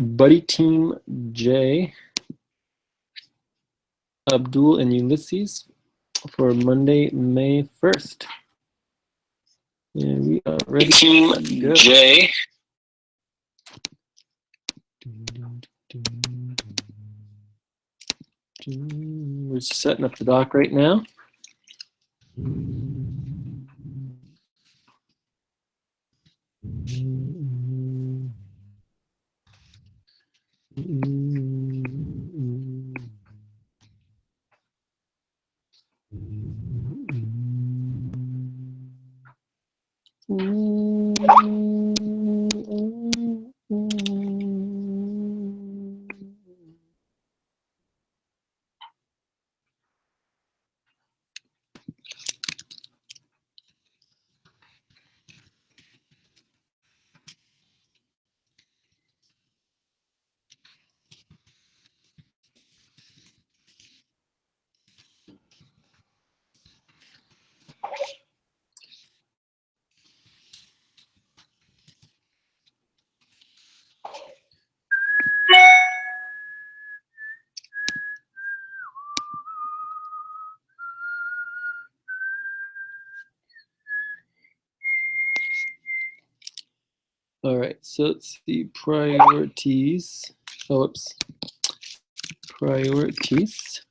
Buddy Team J, Abdul and Ulysses for Monday, May 1st. And we are ready. Team J. We're setting up the doc right now. All right, so let's see, priorities. Oh, oops. Priorities.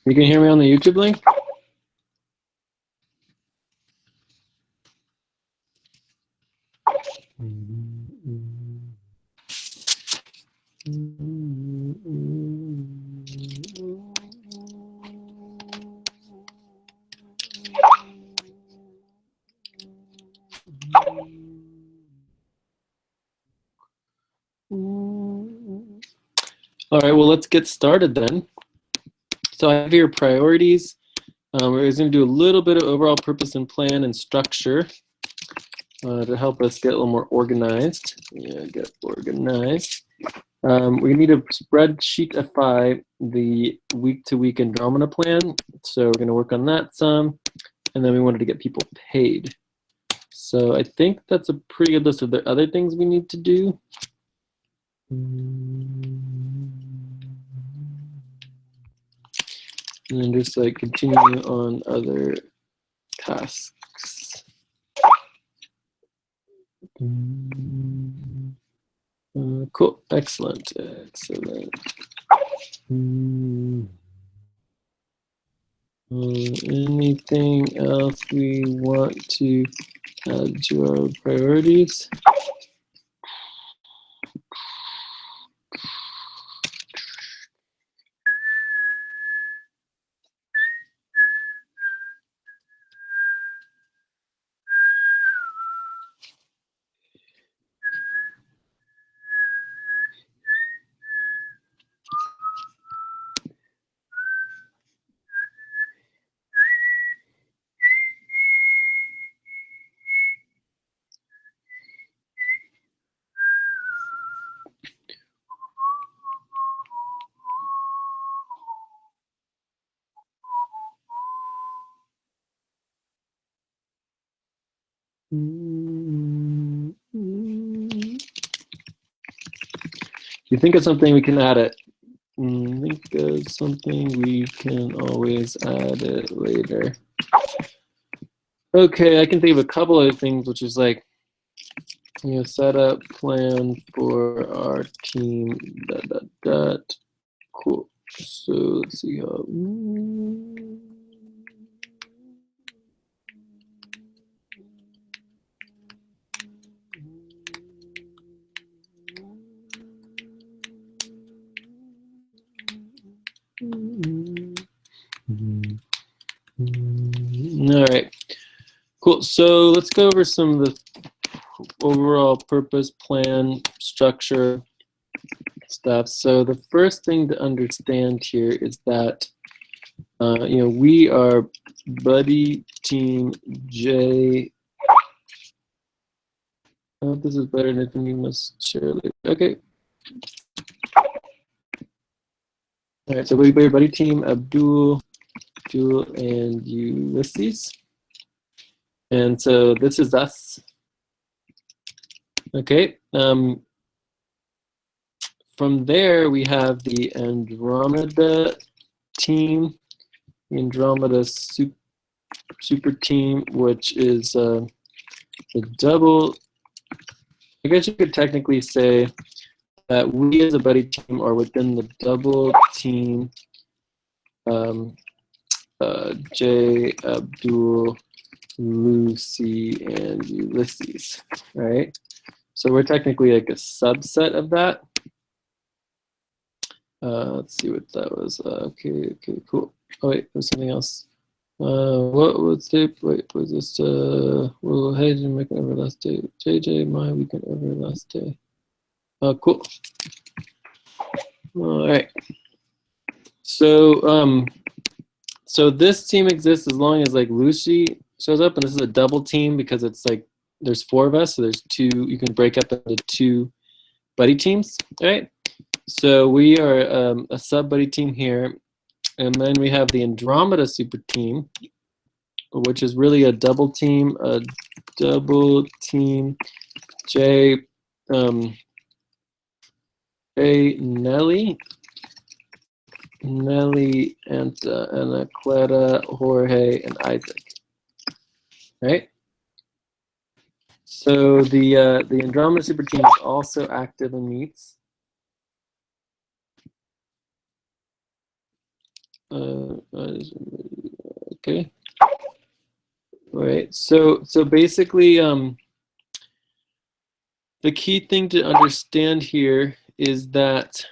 You can hear me on the YouTube link? All right, well, let's get started then. So I have here priorities. We're going to do a little bit of overall purpose and plan and structure to help us get a little more organized. Yeah, get organized. We need to spreadsheetify the week-to-week Andromeda plan. So we're going to work on that some. And then we wanted to get people paid. So I think that's a pretty good list. Are there other things we need to do? And then just like continue on other tasks. Cool, excellent, excellent. Anything else we want to add to our priorities? You think of something, we can add it. Think of something, we can always add it later. Okay, I can think of a couple other things, which is like, you know, set up plan for our team. Cool. So let's see how. All right, cool. So let's go over some of the overall purpose, plan, structure stuff. So the first thing to understand here is that you know, we are buddy team J. I hope this is better than anything you must share later. Okay. All right, so we're buddy team Abdul, and Ulyses. And so this is us. Okay. From there, we have the Andromeda team, the Andromeda super team, which is the double. I guess you could technically say that we as a buddy team are within the double team J, Abdul, Lucy, and Ulyses, right? So we're technically like a subset of that. Let's see what that was. Okay, cool. Oh wait, there's something else. What was it? Wait, was this? Well, hey, make an everlast day. JJ, my weekend everlast day. Cool. All right. So so this team exists as long as like Lucy shows up, and this is a double team because it's like there's 4 of us, so there's 2. You can break up into 2 buddy teams, all right? So we are a sub buddy team here, and then we have the Andromeda super team, which is really a double team J, Nelly, Anta, Anacleta, Jorge, and Isaac. Right? So the Andromeda super team is also active in meets. Okay. All right. So basically, the key thing to understand here is that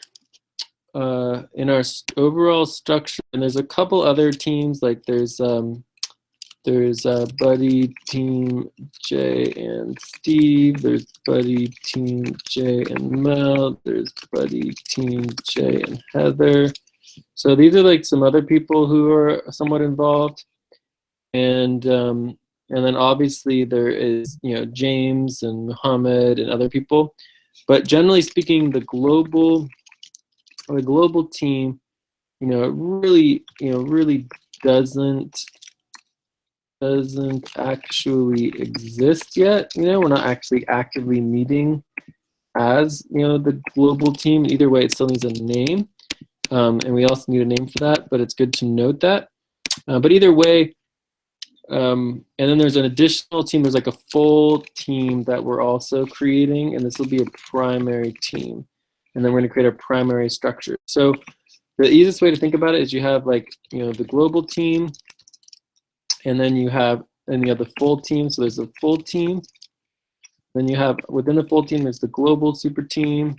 in our overall structure, and there's a couple other teams, like there's There's Buddy, Team Jay, and Steve. There's Buddy, Team Jay, and Mel. There's Buddy, Team Jay, and Heather. So these are like some other people who are somewhat involved. And then obviously there is, you know, James and Muhammad and other people. But generally speaking, the global team, you know, really doesn't actually exist yet. You know, we're not actually actively meeting as, you know, the global team. Either way, it still needs a name, and we also need a name for that. But it's good to note that. But either way, and then there's an additional team. There's like a full team that we're also creating, and this will be a primary team. And then we're going to create a primary structure. So the easiest way to think about it is you have, like, you know, the global team, and then you have the full team. So there's a full team. Then you have, within the full team, there's the global super team.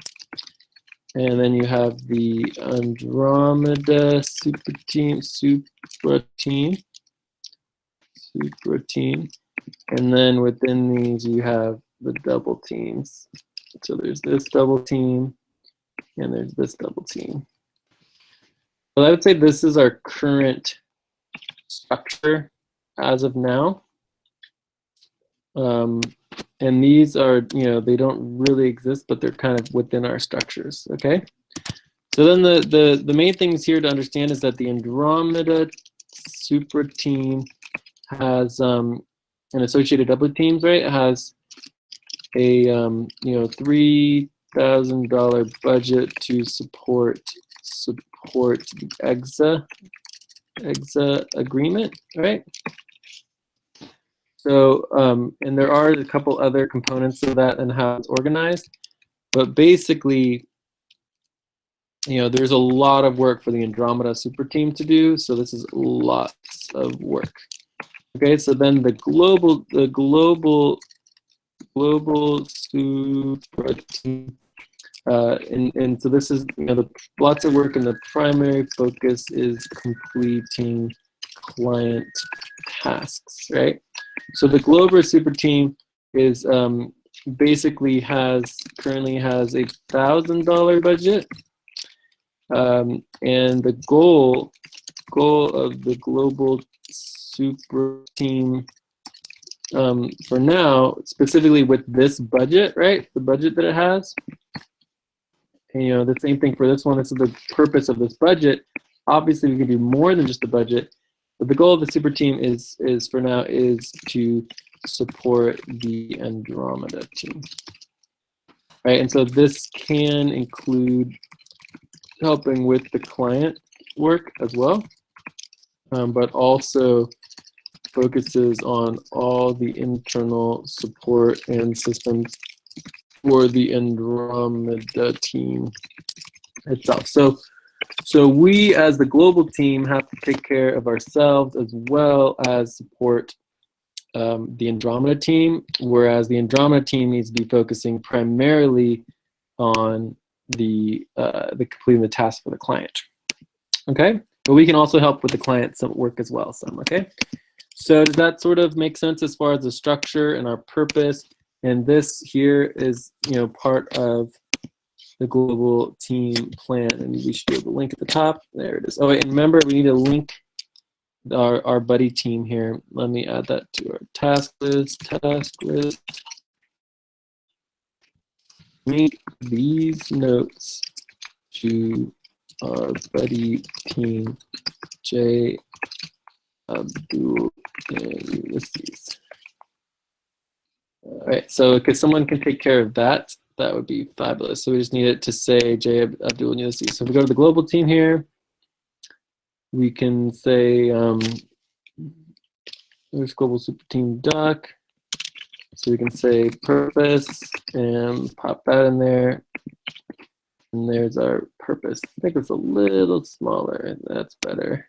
And then you have the Andromeda super team. And then within these, you have the double teams. So there's this double team, and there's this double team. Well, I would say this is our current structure as of now. And these are, you know, they don't really exist, but they're kind of within our structures, okay? So then the main things here to understand is that the Andromeda super team has an associated double teams, right? It has a you know, $3,000 budget to support the EXA agreement, right? So and there are a couple other components of that and how it's organized, but basically, you know, there's a lot of work for the Andromeda super team to do. So this is lots of work. Okay, so then the global super team, and so this is, you know, lots of work, and the primary focus is completing client tasks, right? So the global super team is basically currently has a $1,000 budget, and the goal of the global super team for now, specifically with this budget, right? The budget that it has, and, you know, the same thing for this one. This is the purpose of this budget. Obviously, we can do more than just the budget, but the goal of the super team is for now is to support the Andromeda team, right? And so this can include helping with the client work as well, but also focuses on all the internal support and systems for the Andromeda team itself. So we, as the global team, have to take care of ourselves as well as support the Andromeda team, whereas the Andromeda team needs to be focusing primarily on the completing the task for the client. Okay, but we can also help with the client some work as well. Some, okay. So does that sort of make sense as far as the structure and our purpose? And this here is, you know, part of the global team plan, and we should be able to link at the top. There it is. Oh, wait, and remember, we need to link our buddy team here. Let me add that to our task list. Link these notes to our buddy team, Jay, Abdul, and Ulyses. All right, so if someone can take care of that, that would be fabulous. So we just need it to say Jay, Abdul, and Ulyses. So if we go to the global team here, we can say there's global super team doc. So we can say purpose and pop that in there. And there's our purpose. I think it's a little smaller. That's better.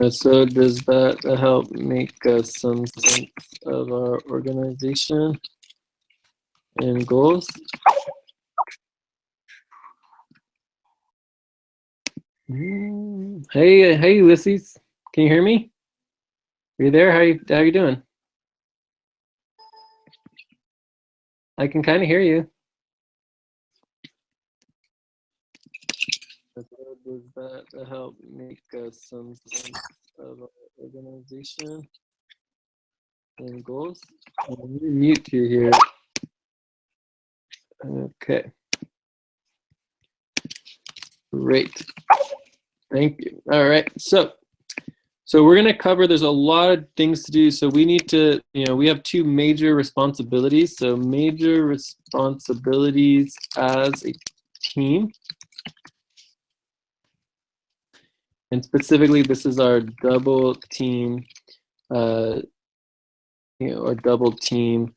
So does that help make some sense of our organization and goals? Hey, Ulyses, can you hear me? Are you there? How you doing? I can kind of hear you. So does that help make some sense of our organization and goals? Mute you here. Okay. Great. Thank you. All right. So we're going to cover, there's a lot of things to do. So we need to, we have two major responsibilities. So major responsibilities as a team. And specifically, this is our double team, our double team,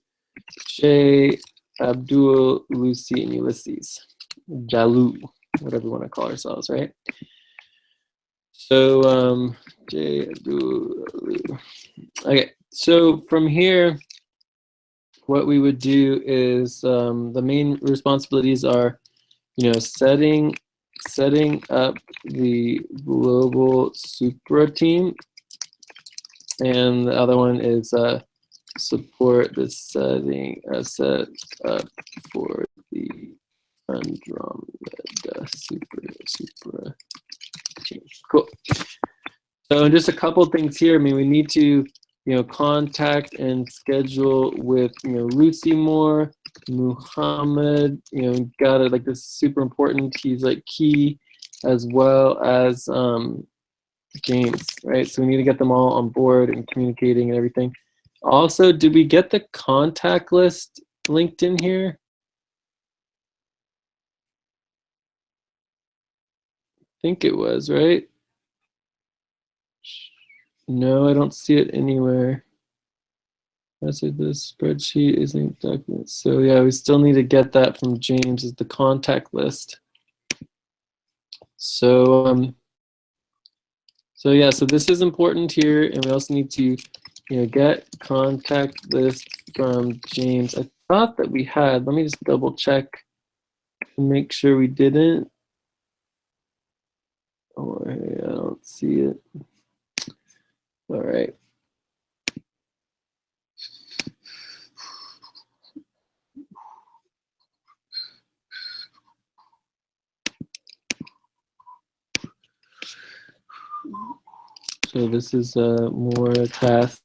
Shay, Abdul, Lucy, and Ulyses. Jalu, whatever we want to call ourselves, right? So, Jay, Abdul, okay, so from here, what we would do is the main responsibilities are, setting up the global supra team, and the other one is support the set up for the Andromeda supra team. Cool. So just a couple things here. I mean, we need to contact and schedule with Lucy more, Muhammad. Got it. Like, this is super important. He's like key, as well as James, right? So we need to get them all on board and communicating and everything. Also, did we get the contact list linked in here? I think it was, right? No, I don't see it anywhere. I said the spreadsheet isn't document. So yeah, we still need to get that from James as the contact list. So so yeah, so this is important here, and we also need to get contact list from James. I thought that we had. Let me just double check and make sure we didn't. Oh, hey, I don't see it. All right. So this is more tasks.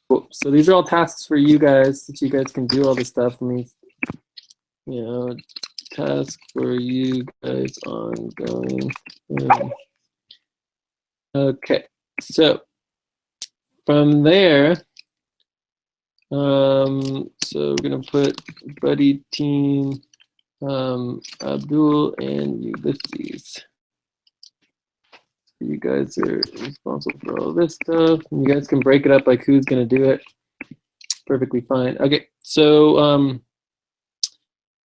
Cool. So these are all tasks for you guys, that you guys can do all this stuff. I mean, task for you guys ongoing. Okay, so from there, so we're gonna put buddy team, Abdul and Ulyses. You guys are responsible for all this stuff. And you guys can break it up like who's gonna do it. Perfectly fine. Okay, so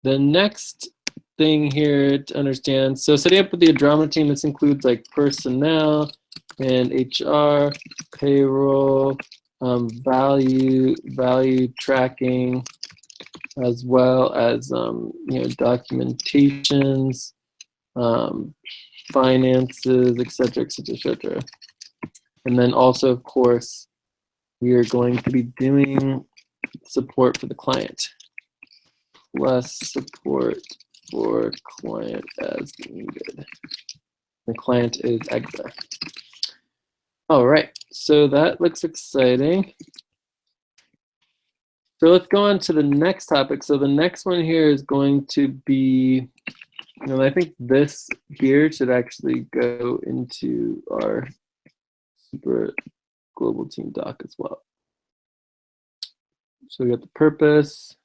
the next thing here to understand, so setting up with the Andromeda team, this includes like personnel and HR, payroll, value tracking, as well as documentations, finances, etc., etc., etc. And then also, of course, we are going to be doing support for the client, plus support for client as needed. The client is EXA. All right, so that looks exciting. So let's go on to the next topic. So the next one here is going to be, I think this here should actually go into our super global team doc as well. So we got the purpose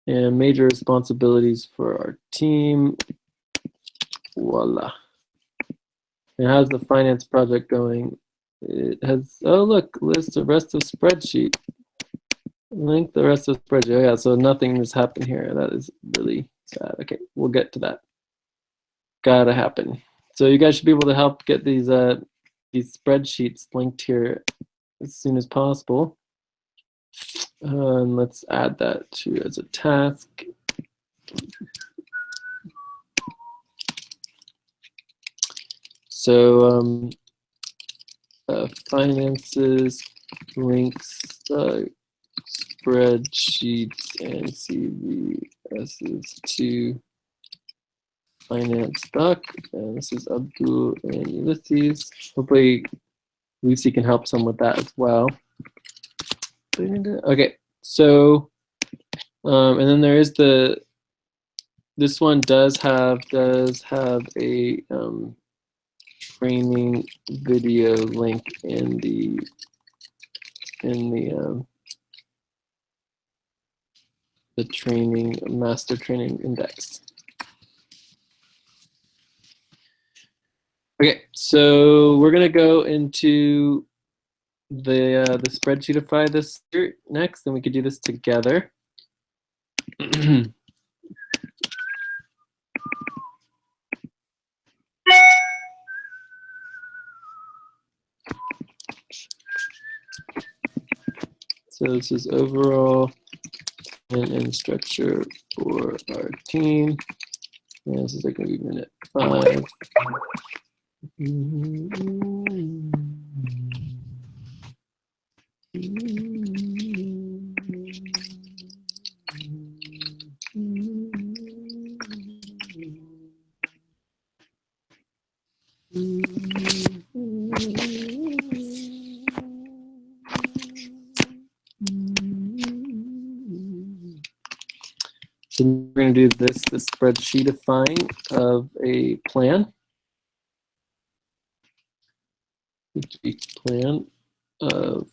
and major responsibilities for our team. Voila. And how's the finance project going? It has, oh look, list the rest of spreadsheet. Link the rest of the spreadsheet. Oh yeah, so nothing has happened here. That is really sad. Okay, we'll get to that. Gotta happen. So you guys should be able to help get these spreadsheets linked here as soon as possible. And let's add that to as a task. So finances, links, spreadsheets, and CVSs to finance doc. And this is Abdul and Ulyses. Hopefully Lucy can help some with that as well. Okay, so and then there is this one does have a training video link in the training master training index. Okay, so we're gonna go into the spreadsheetify this here next, and we could do this together. So this is overall and structure for our team. And this is like going to be minute 5. So we're going to do the spreadsheetifying of a plan. Week-to-week plan of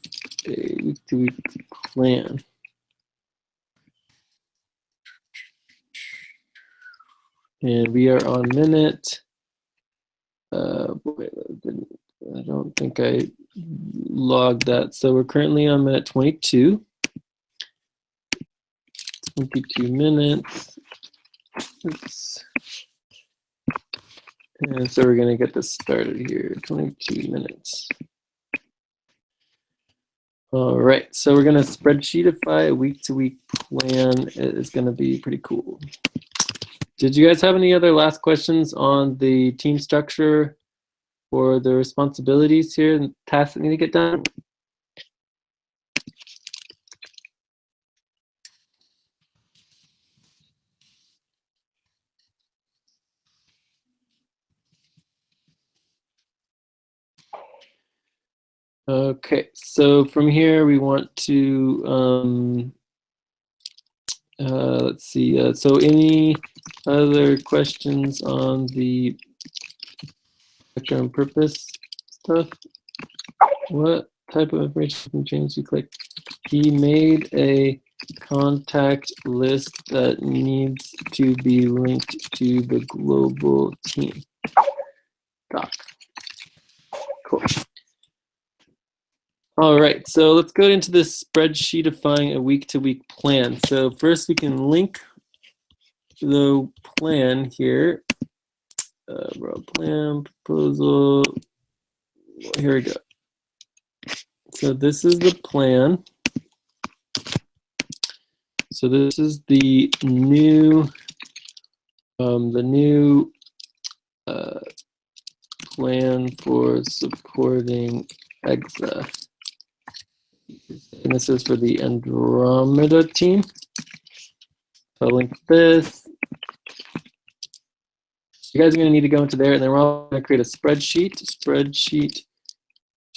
a week-to-week plan. And we are on minute. Wait, I don't think I logged that. So we're currently on minute 22. 22 minutes. Oops. And so we're going to get this started here. 22 minutes. All right, so we're going to spreadsheetify a week-to-week plan. It is going to be pretty cool. Did you guys have any other last questions on the team structure or the responsibilities here and tasks that need to get done? Okay, so from here we want to, let's see, so any other questions on the vector and purpose stuff? What type of information can change you click? He made a contact list that needs to be linked to the global team doc. Cool. All right, so let's go into this spreadsheetifying a week-to-week plan. So first we can link the plan here. Plan, proposal, here we go. So this is the plan. So this is the new plan for supporting EXA. And this is for the Andromeda team. So I'll link this. You guys are going to need to go into there, and then we're all going to create a spreadsheet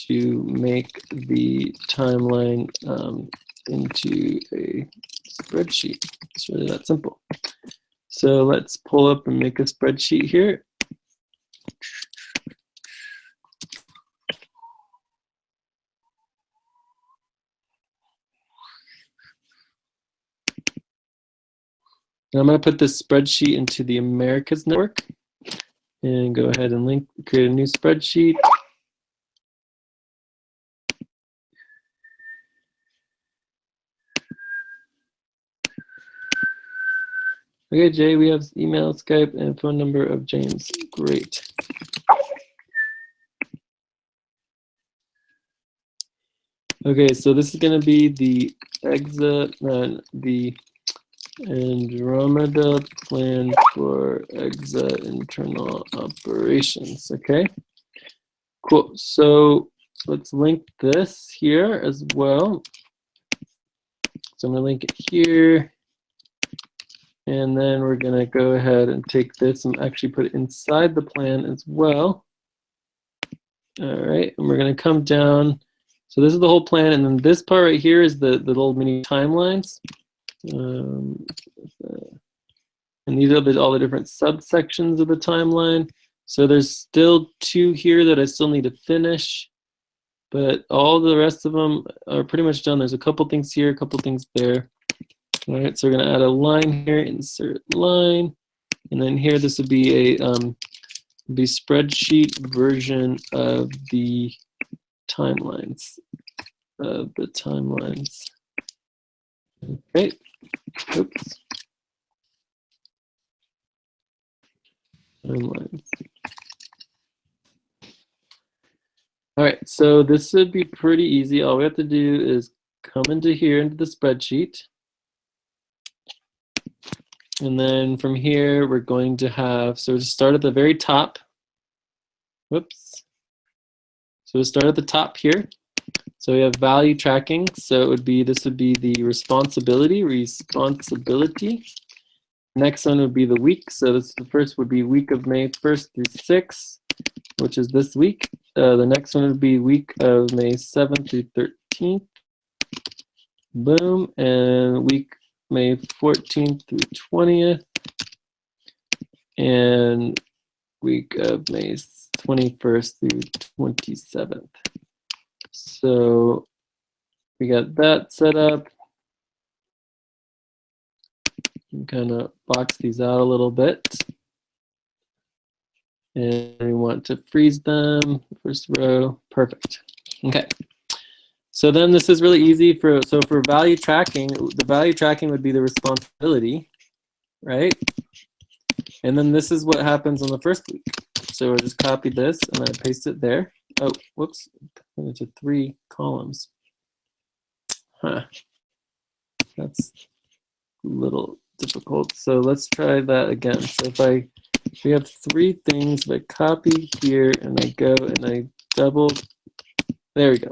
to make the timeline into a spreadsheet. It's really that simple. So let's pull up and make a spreadsheet here. And I'm going to put this spreadsheet into the Americas network and go ahead and create a new spreadsheet. Okay, Jay, we have email, Skype, and phone number of James. Great. Okay, so this is going to be the the Andromeda plan for EXA internal operations. Okay, cool. So let's link this here as well. So I'm going to link it here. And then we're going to go ahead and take this and actually put it inside the plan as well. All right, and we're going to come down. So this is the whole plan, and then this part right here is the little mini timelines. And these are all the different subsections of the timeline. So there's still 2 here that I still need to finish, but all the rest of them are pretty much done. There's a couple things here, a couple things there. All right, so we're going to add a line here, insert line, and then here this would be a spreadsheet version of the timelines. Okay. Oops. Timelines. All right, so this would be pretty easy. All we have to do is come into here into the spreadsheet. And then from here, we're going to have, so to start at the very top. Whoops. So we'll start at the top here. So we have value tracking. So it would be, this would be the responsibility. Next one would be the week. So this, the first would be week of May 1st through 6th, which is this week. The next one would be week of May 7th through 13th. Boom. And week May 14th through 20th. And week of May 21st through 27th. So we got that set up. Kind of box these out a little bit. And we want to freeze them, first row, perfect. Okay. So then this is really easy for value tracking, the value tracking would be the responsibility, right? And then this is what happens on the first week. So I just copy this and I paste it there. Oh, whoops, into 3 columns. Huh, that's a little difficult. So let's try that again. So if we have 3 things, if I copy here and I go and I double, there we go.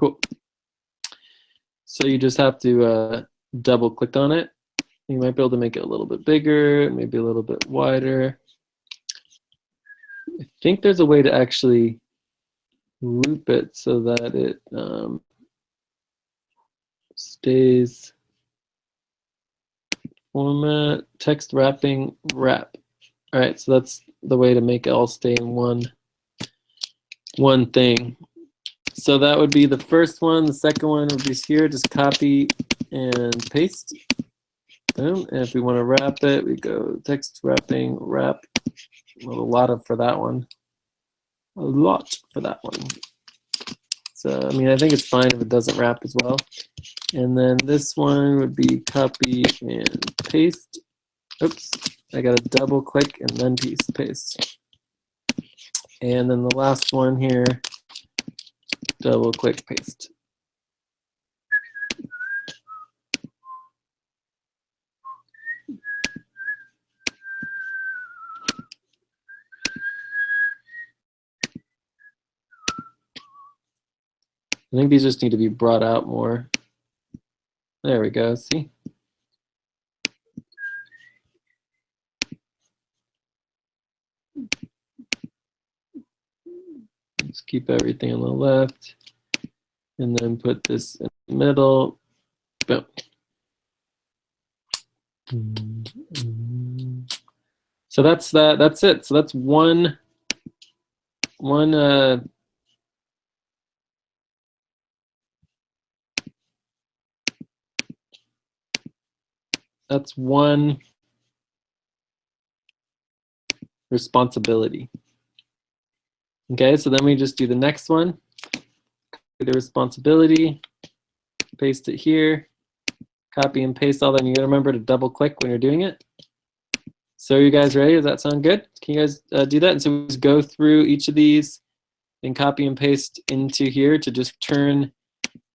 Cool. So you just have to double click on it. You might be able to make it a little bit bigger, maybe a little bit wider. I think there's a way to actually loop it so that it stays format, text wrapping, wrap. All right, so that's the way to make it all stay in one thing. So that would be the first one. The second one would be here, just copy and paste. Boom. And if we want to wrap it, we go text wrapping, wrap. Well, a lot for that one. A lot for that one. So, I mean, I think it's fine if it doesn't wrap as well. And then this one would be copy and paste. Oops, I got to double click and then paste. And then the last one here, double click, paste. I think these just need to be brought out more. There we go, see? Let's keep everything on the left and then put this in the middle. Boom. So that's that. That's it. So that's one that's one responsibility. Okay, so then we just do the next one. The responsibility, paste it here, copy and paste all that. And you gotta remember to double click when you're doing it. So are you guys ready? Does that sound good? Can you guys do that? And so we just go through each of these and copy and paste into here to just turn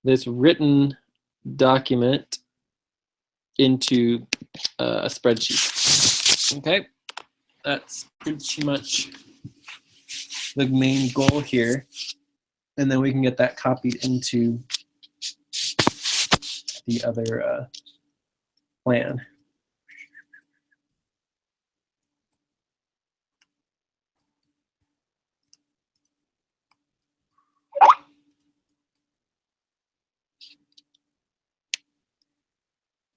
this written document into a spreadsheet. Okay, that's pretty much the main goal here. And then we can get that copied into the other plan.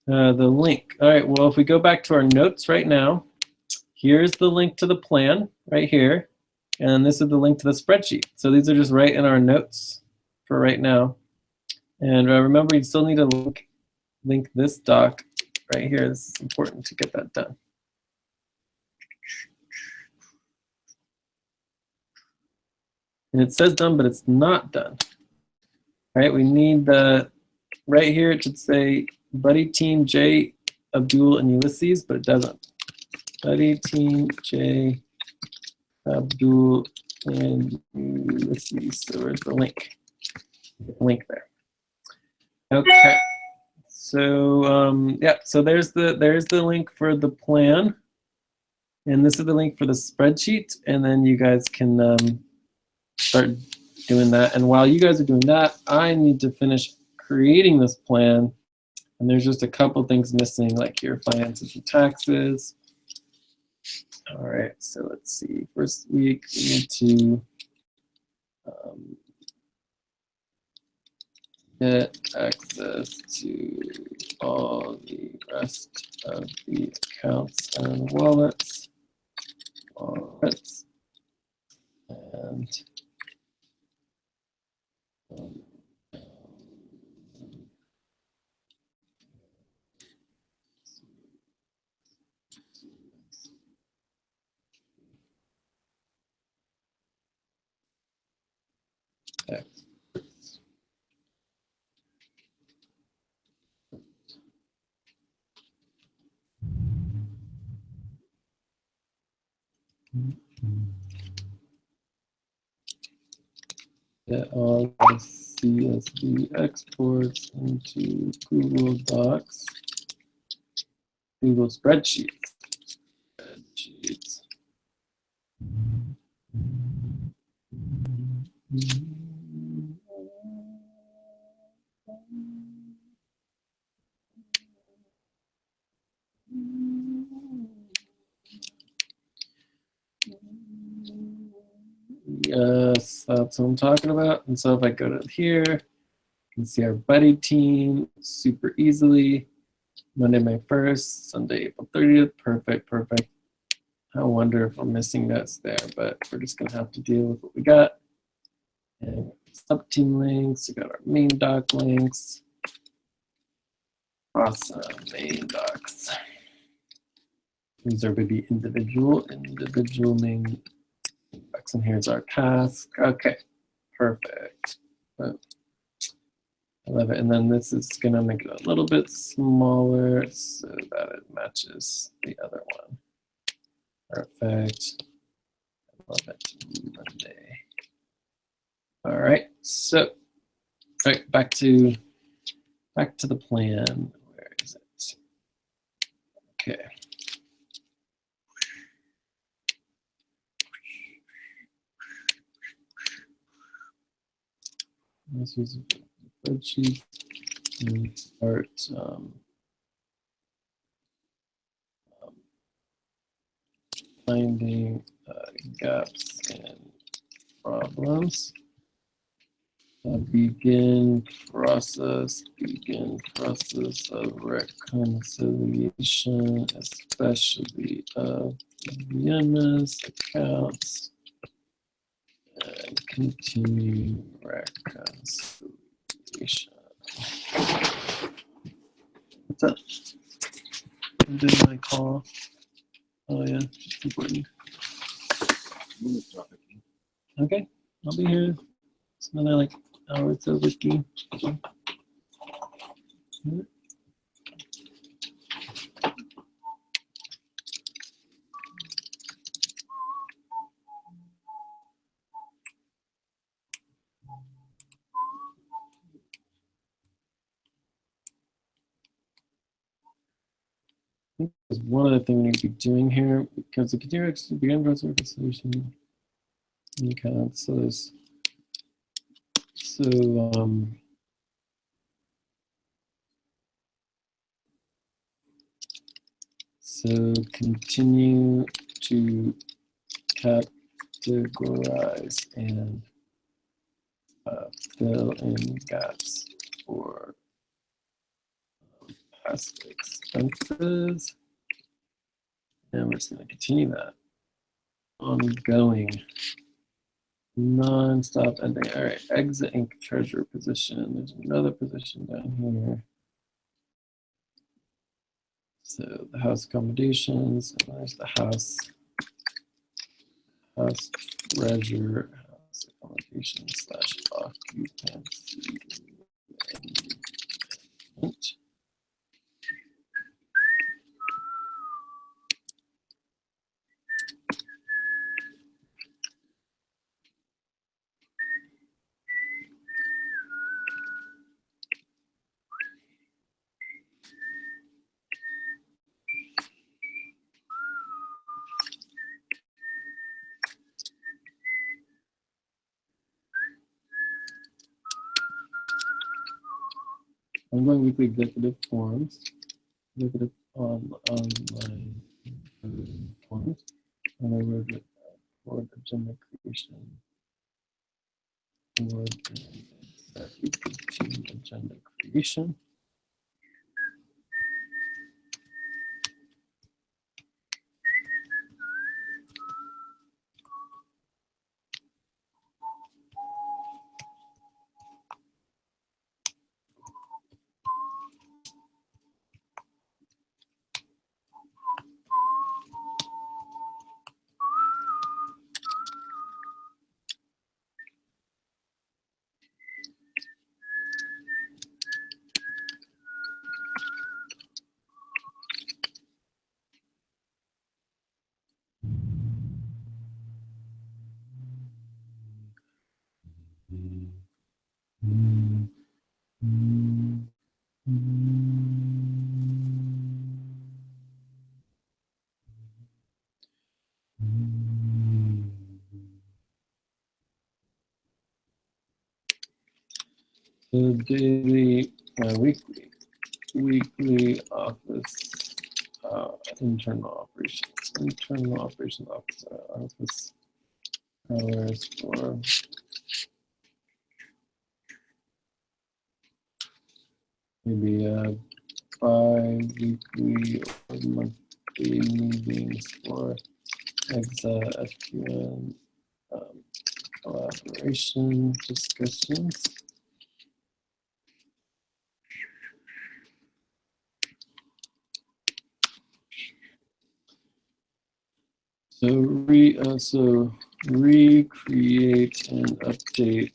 The link. All right, well, if we go back to our notes right now, here's the link to the plan right here. And this is the link to the spreadsheet. So these are just right in our notes for right now. And remember, you still need to link this doc right here. This is important to get that done. And it says done, but it's not done. All right, we need the, right here it should say Buddy Team J, Abdul, and Ulysses, but it doesn't. Buddy Team J, Abdul, and Ulyses. So where's the link? Link there. Okay. So yeah, so there's the link for the plan, and this is the link for the spreadsheet, and then you guys can start doing that. And while you guys are doing that, I need to finish creating this plan, and there's just a couple things missing, like your finances and taxes. All right, so let's see. First week, we need to get access to all the rest of the accounts and wallets, and experts. Get all the CSV exports into Google Docs, Google Spreadsheets. Yes, that's what I'm talking about. And so if I go to here, you can see our buddy team super easily. Monday, May 1st, Sunday, April 30th. Perfect, perfect. I wonder if I'm missing notes there, but we're just gonna have to deal with what we got. And sub-team links, we got our main doc links. Awesome, main docs. These are going to be individual main docs, and here's our task. Okay, perfect. I love it. And then this is gonna make it a little bit smaller so that it matches the other one. Perfect. I love it. Monday. All right. So, all right, back to the plan. Where is it? Okay. This is a spreadsheet. And start finding gaps and problems. Begin process of reconciliation, especially of VMS accounts, and continue reconciliation. What's up? I'm doing my call. Oh yeah, just important. Okay, I'll be here. It's another like hour or so wiki. think there's one other thing we need to be doing here because the continuous begin process of solution account. So there's so continue to categorize and fill in gaps for past expenses. And we're just going to continue that. Ongoing. Non-stop ending. All right, exit ink treasurer position. There's another position down here. So the house accommodations, and there's the house treasurer, house accommodation / occupancy. Ongoing weekly executive forms, executive online forms, and then we're good for agenda creation. Word and executive agenda creation. So daily, weekly office, internal operations officer, office hours for maybe bi-weekly or monthly meetings for EXA FQN collaboration discussions. So recreate and update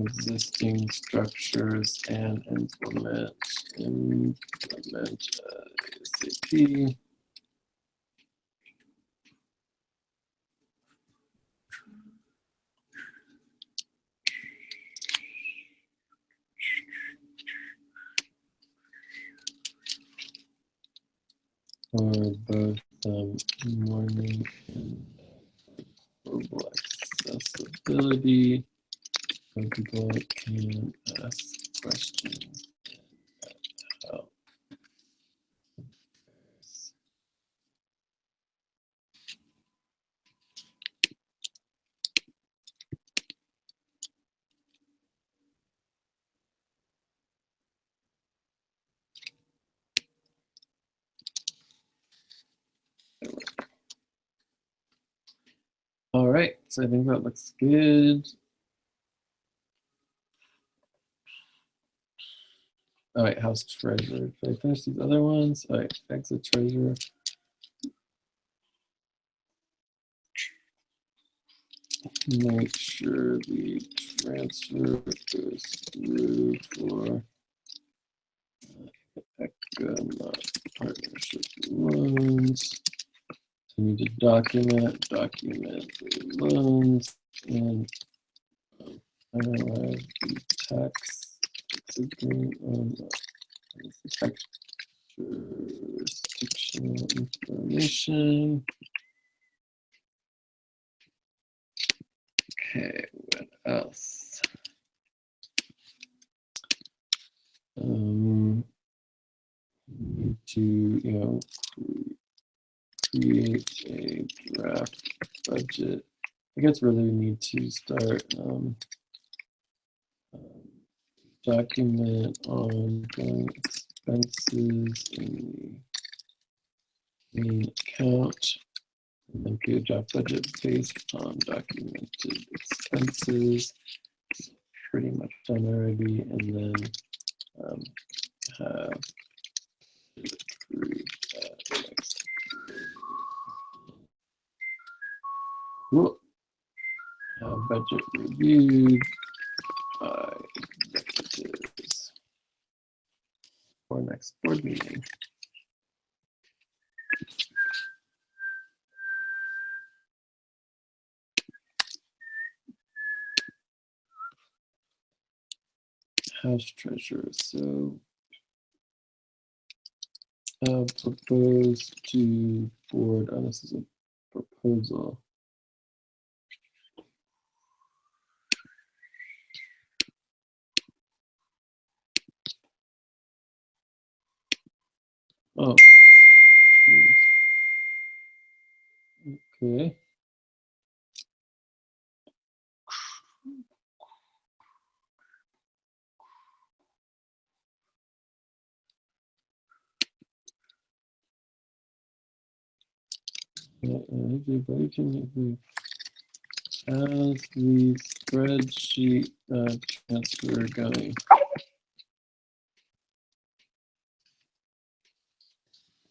existing structures and implement SAP. For both morning and global accessibility, so people can ask questions. All right, so I think that looks good. All right, house treasurer. Did I finish these other ones? All right, exit treasurer. Make sure the transfer goes through for economic partnership loans. So we need to document the loans and analyze the tax jurisdiction information. Okay, what else? Need to, create a draft budget. I guess really we need to start document ongoing expenses in the main account, and then create a draft budget based on documented expenses. Pretty much done already, and then have next. Cool. Budget reviewed by executives for next board meeting. House treasurer, so propose to board, oh, this is a proposal. Oh, okay. How's the spreadsheet transfer going?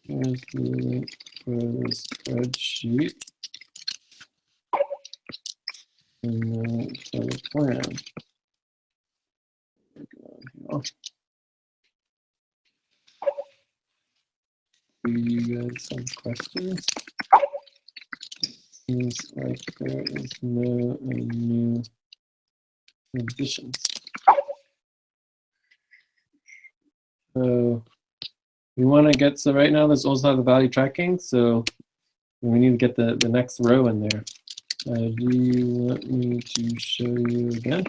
Here's the link for the spreadsheet. And then for the plan. Do you guys have questions? Seems like there is no new additions. So we want to get, so right now there's also the value tracking, so we need to get the next row in there. Do you want me to show you again?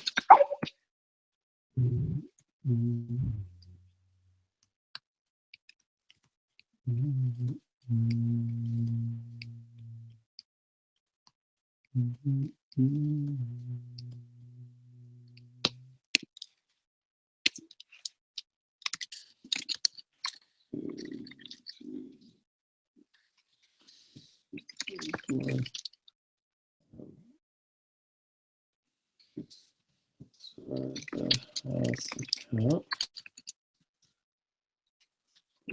The house account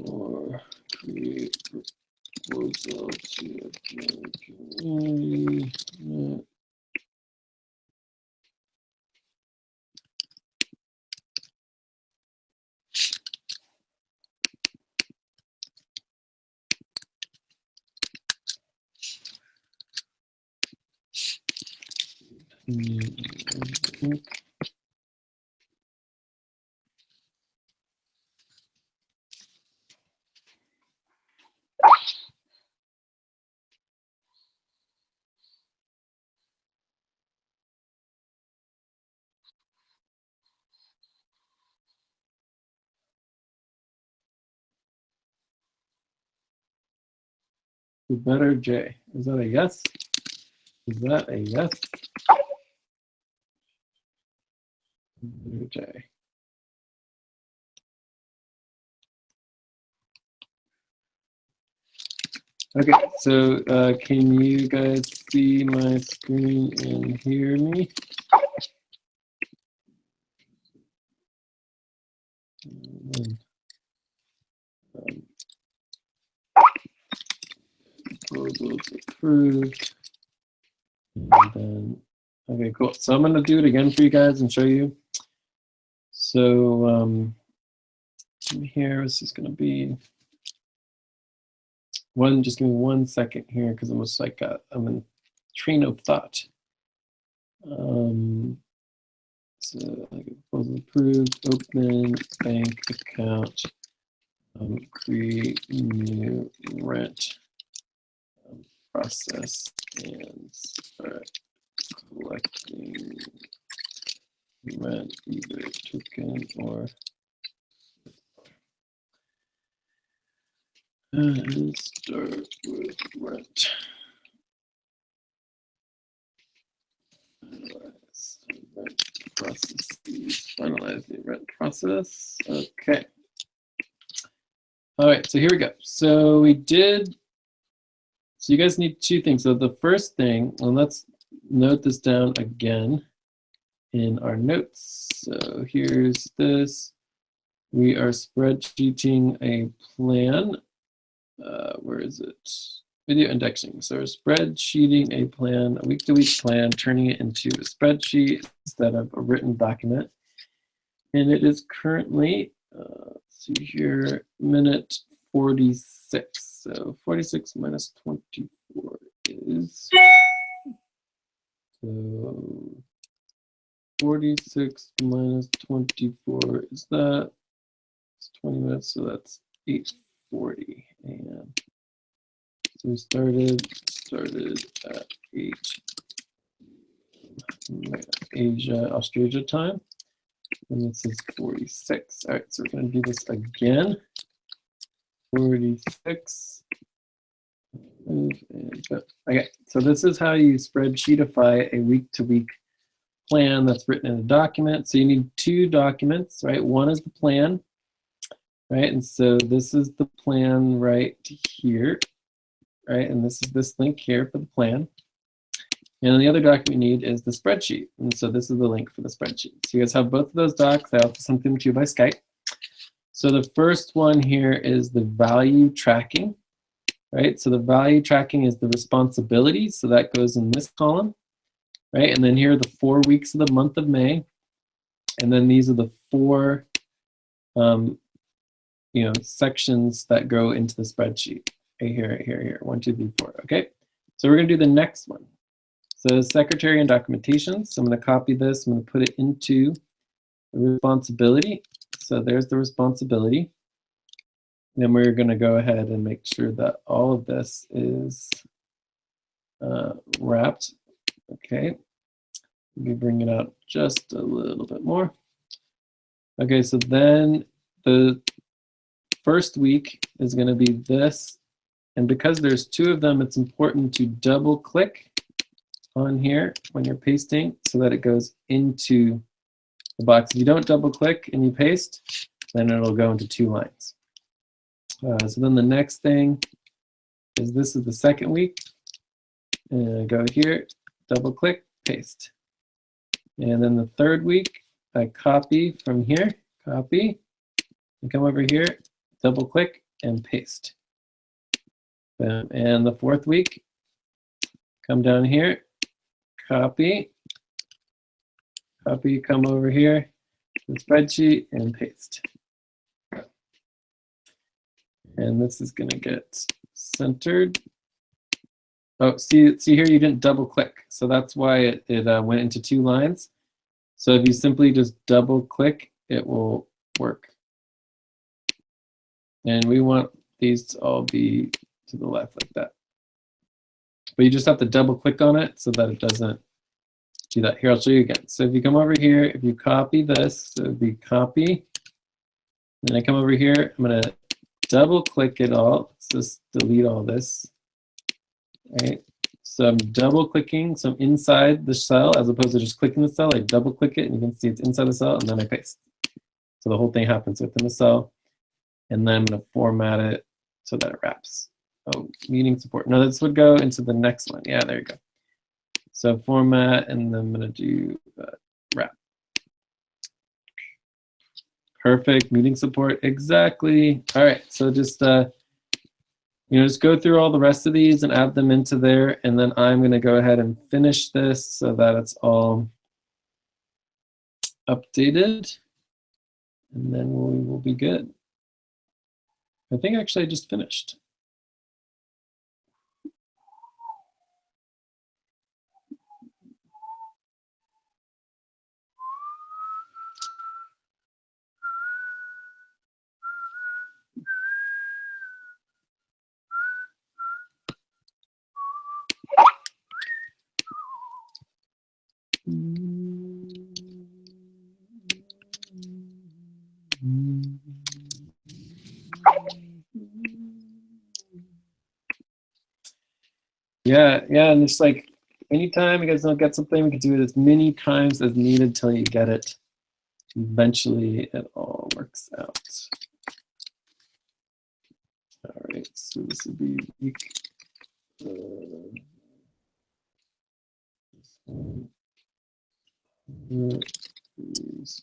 or create proposal to community. Better J. Is that a yes? Is that a yes? Better J. Okay, so can you guys see my screen and hear me? Proposals approved. And then, okay, cool. So I'm going to do it again for you guys and show you. So here, this is going to be one. Just give me 1 second here because I'm just like I'm in train of thought. So proposal approved. Open bank account create new rent process and start collecting rent, either token or and start with rent. Finalize the rent process. Okay. All right, so here we go. So we did, so you guys need two things. So the first thing, and let's note this down again in our notes. So here's this. We are spreadsheeting a plan. Where is it? Video indexing. So we're spreadsheeting a plan, a week-to-week plan, turning it into a spreadsheet instead of a written document. And it is currently, let's see here, minute 46. So 46 minus 24 is, so 46 minus 24 is that, it's 20 minutes, so that's 8:40. And so we started at 8 Asia, Australia time. And this is 46. All right, so we're going to do this again. 46. Okay, so this is how you spreadsheetify a week-to-week plan that's written in a document. So you need two documents, right? One is the plan, right? And so this is the plan right here, right? And this is this link here for the plan. And then the other document we need is the spreadsheet. And so this is the link for the spreadsheet. So you guys have both of those docs. I also sent them to you by Skype. So the first one here is the value tracking, right? So the value tracking is the responsibility. So that goes in this column, right? And then here are the 4 weeks of the month of May. And then these are the four sections that go into the spreadsheet. Right here, right here, right here. 1, 2, 3, 4. Okay. So we're going to do the next one. So secretary and documentation. So I'm going to copy this. I'm going to put it into the responsibility. So there's the responsibility. Then we're going to go ahead and make sure that all of this is wrapped. Okay. Let me bring it out just a little bit more. Okay, so then the first week is going to be this. And because there's two of them, it's important to double click on here when you're pasting so that it goes into the box. If you don't double click and you paste, then it'll go into 2 lines. So then the next thing is this is the second week. And I go here, double click, paste. And then the third week, I copy from here, copy, and come over here, double click, and paste. And the fourth week, come down here, copy, come over here, the spreadsheet, and paste. And this is going to get centered. Oh, see here, you didn't double click. So that's why it went into 2 lines. So if you simply just double click, it will work. And we want these to all be to the left like that. But you just have to double click on it so that it doesn't do that. Here, I'll show you again. So if you come over here, if you copy this, so it would be copy. Then I come over here, I'm going to double click it all. Let's just delete all this. Right. So I'm double clicking, so I'm inside the cell as opposed to just clicking the cell. I double click it and you can see it's inside the cell, and then I paste. So the whole thing happens within the cell. And then I'm going to format it so that it wraps. Oh, meeting support. No, this would go into the next one. Yeah, there you go. So format, and then I'm going to do wrap. Perfect. Meeting support. Exactly. All right. So just just go through all the rest of these and add them into there, and then I'm going to go ahead and finish this so that it's all updated, and then we will be good. I think actually I just finished. Yeah, and it's like anytime you guys don't get something, we can do it as many times as needed till you get it. Eventually, it all works out. All right, so this would be week. Responsibilities.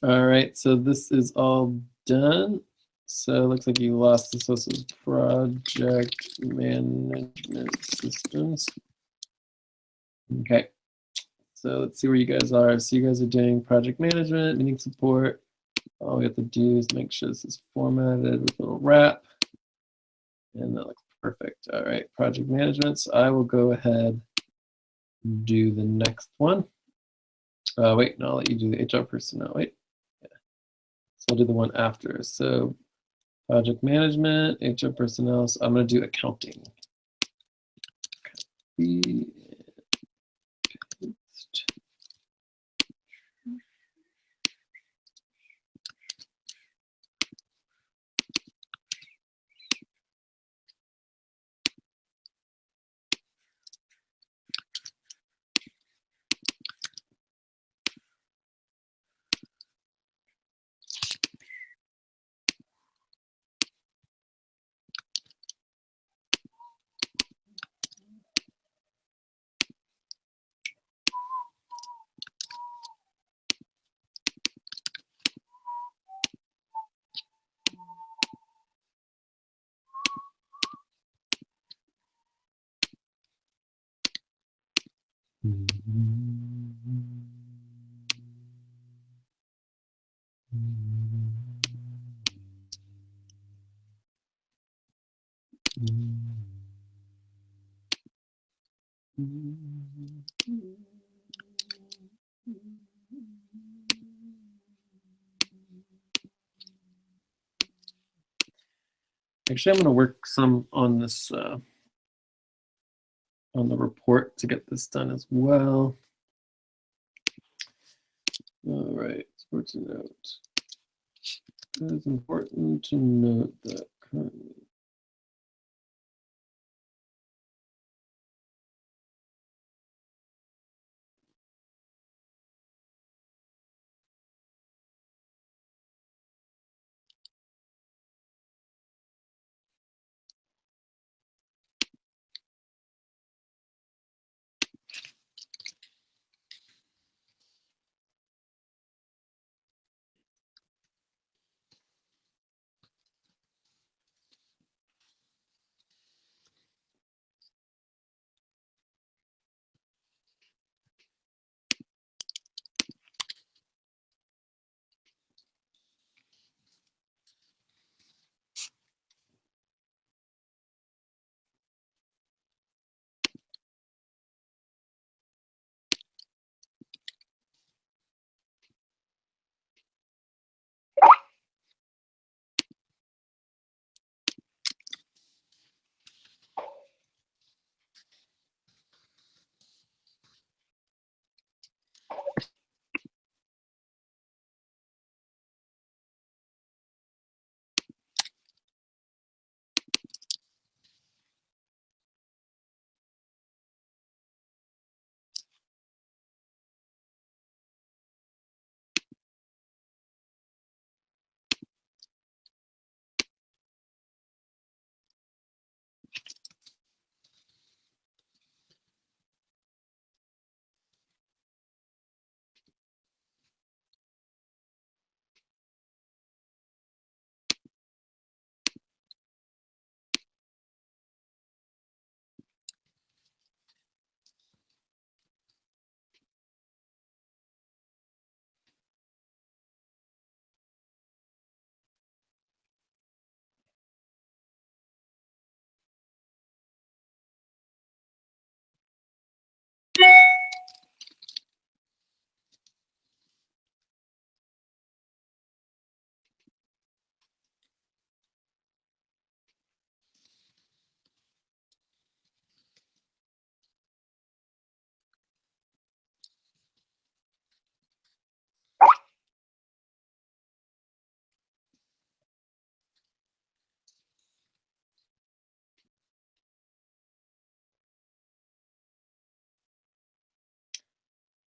All right, so this is all done. So it looks like you lost this. This is project management systems. Okay, so let's see where you guys are. So you guys are doing project management, meeting support. All we have to do is make sure this is formatted with a little wrap. And that looks perfect. All right, project management. So I will go ahead and do the next one. Wait, no, I'll let you do the HR personnel. Wait. Yeah. So I'll do the one after. So project management, HR personnel. So I'm going to do accounting. Copy, paste. Actually, I'm going to work some on this, on the report to get this done as well. All right, sports note. It is important to note that currently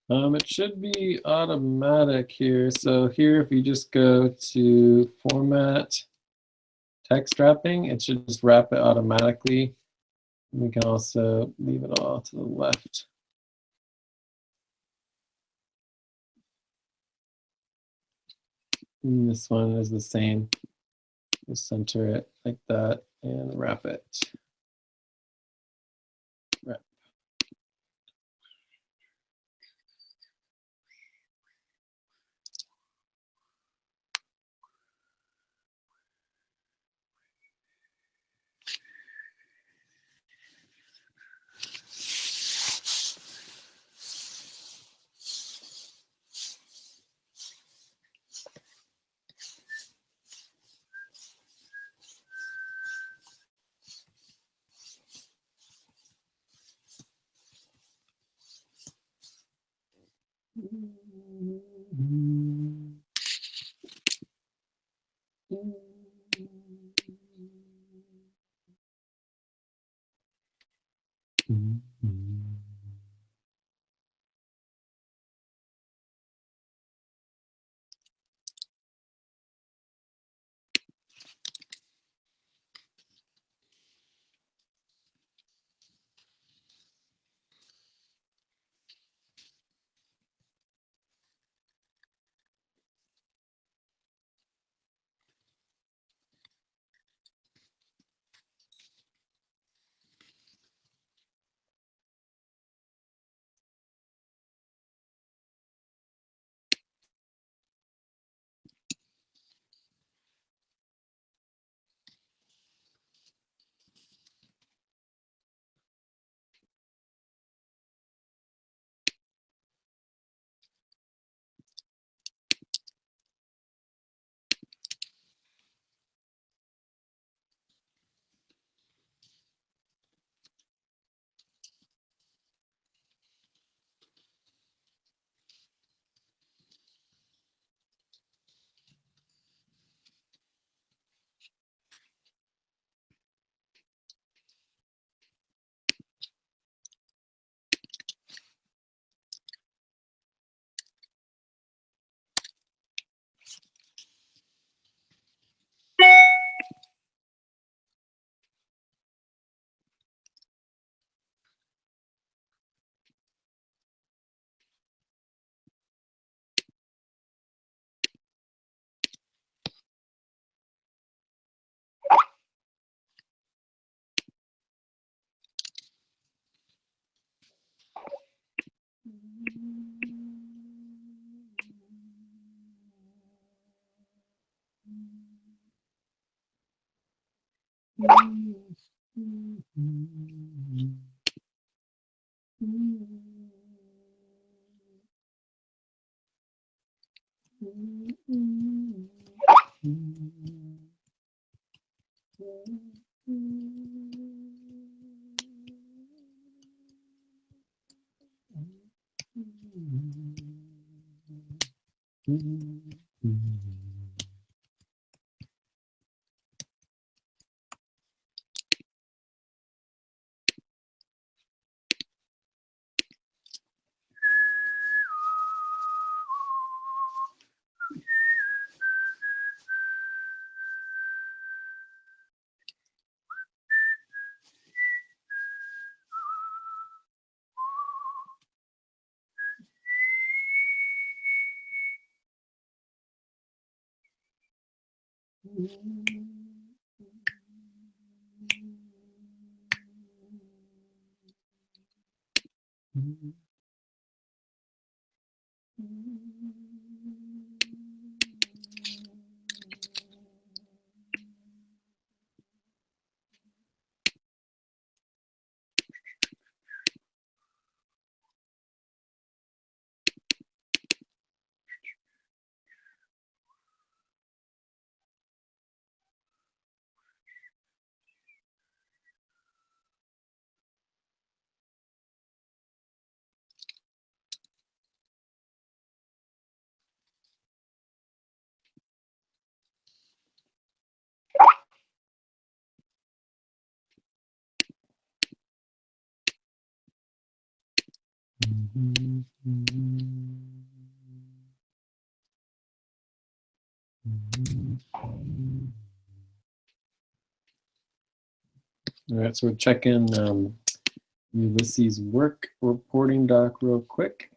It should be automatic here. So here, if you just go to Format, Text Wrapping, it should just wrap it automatically. We can also leave it all to the left. And this one is the same. Just center it like that and wrap it. Wrap. All right, so we're checking Ulyses work reporting doc real quick.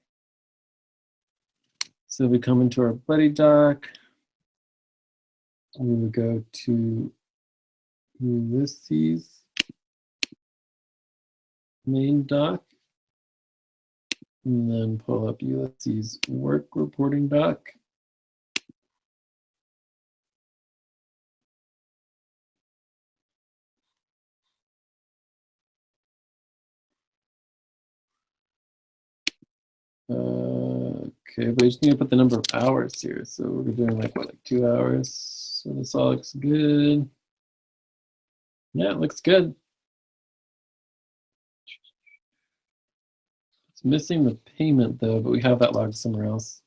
So we come into our buddy doc. We would go to Ulyses main doc, and then pull up Ulyses work reporting doc. Okay, but we just need to put the number of hours here. So we're doing like what, like 2 hours. So this all looks good. Yeah, it looks good. It's missing the payment though, but we have that logged somewhere else.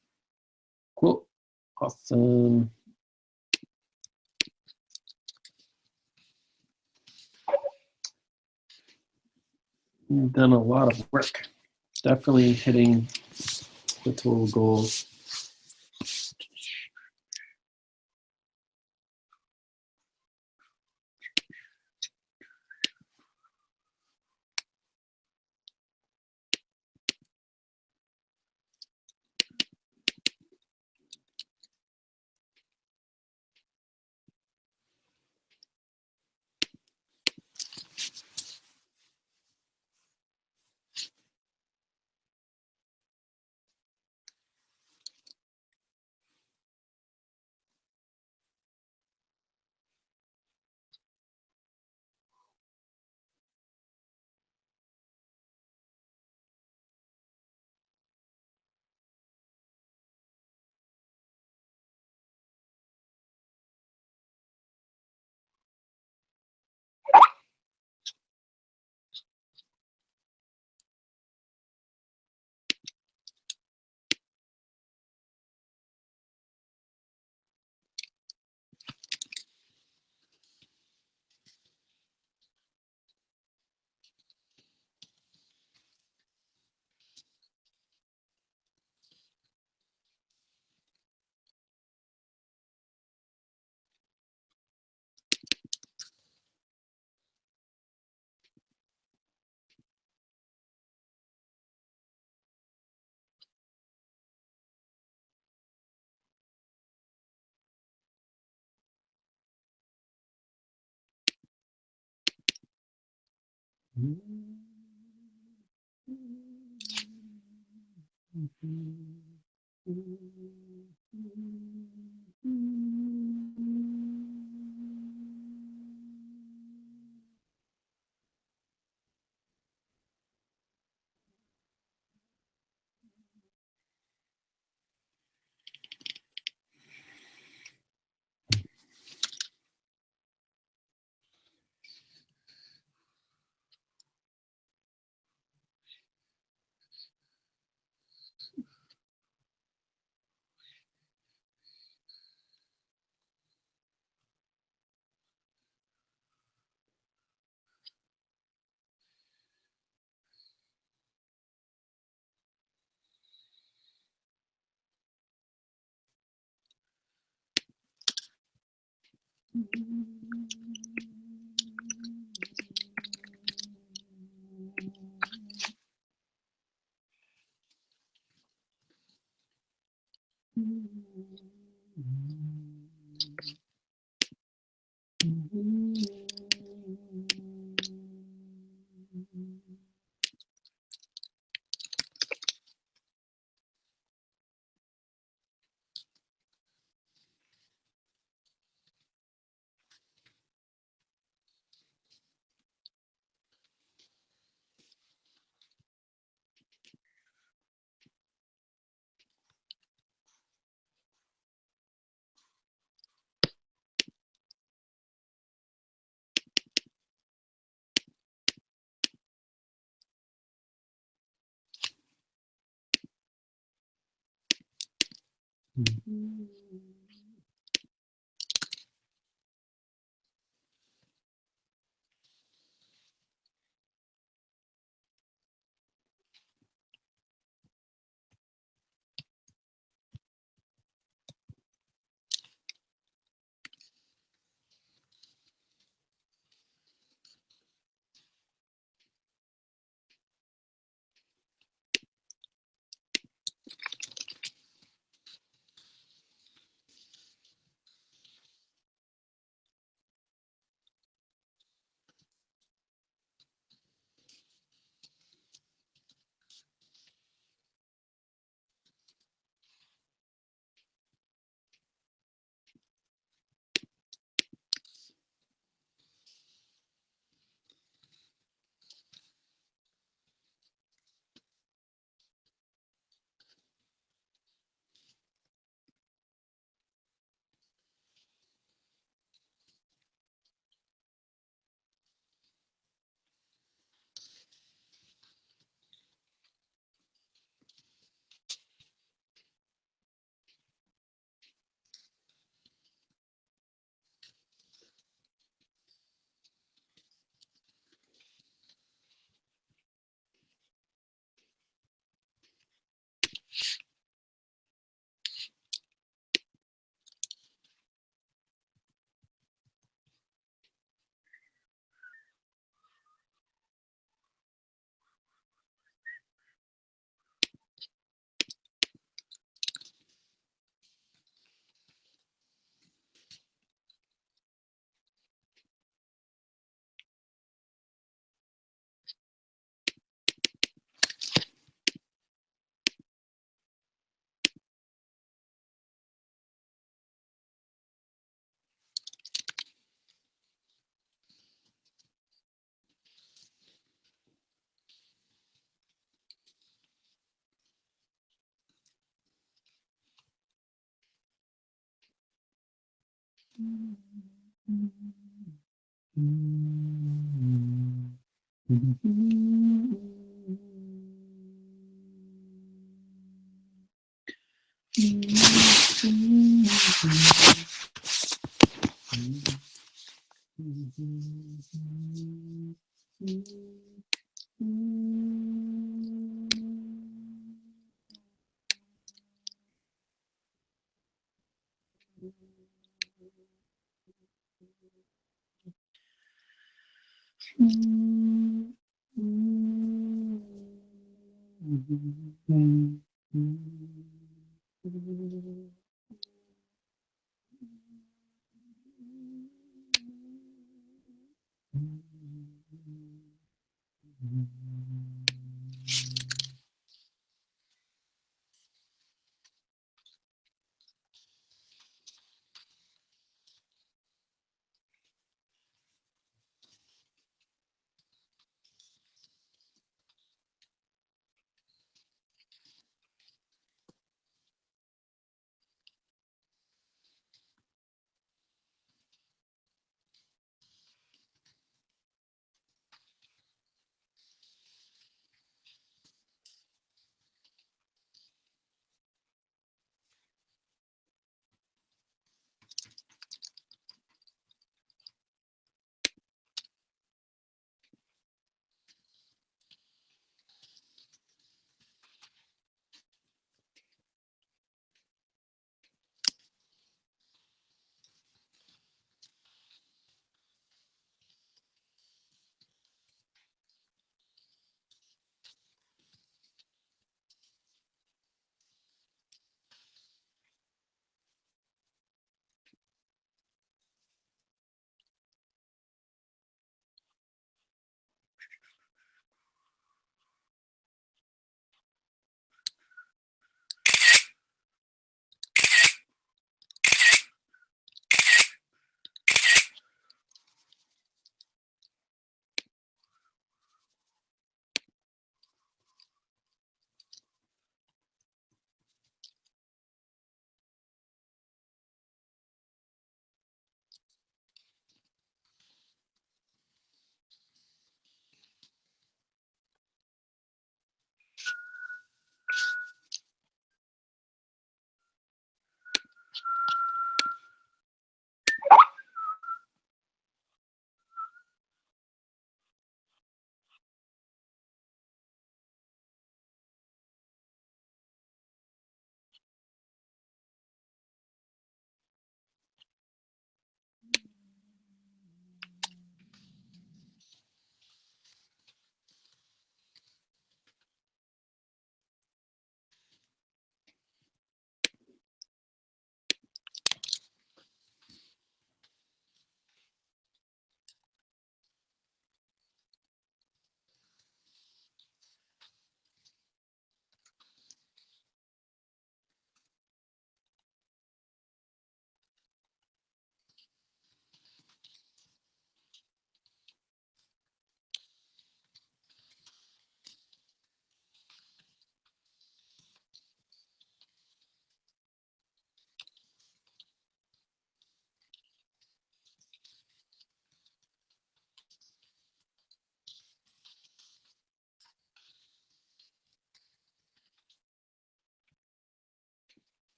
Cool, awesome. We've done a lot of work. Definitely hitting the total goals.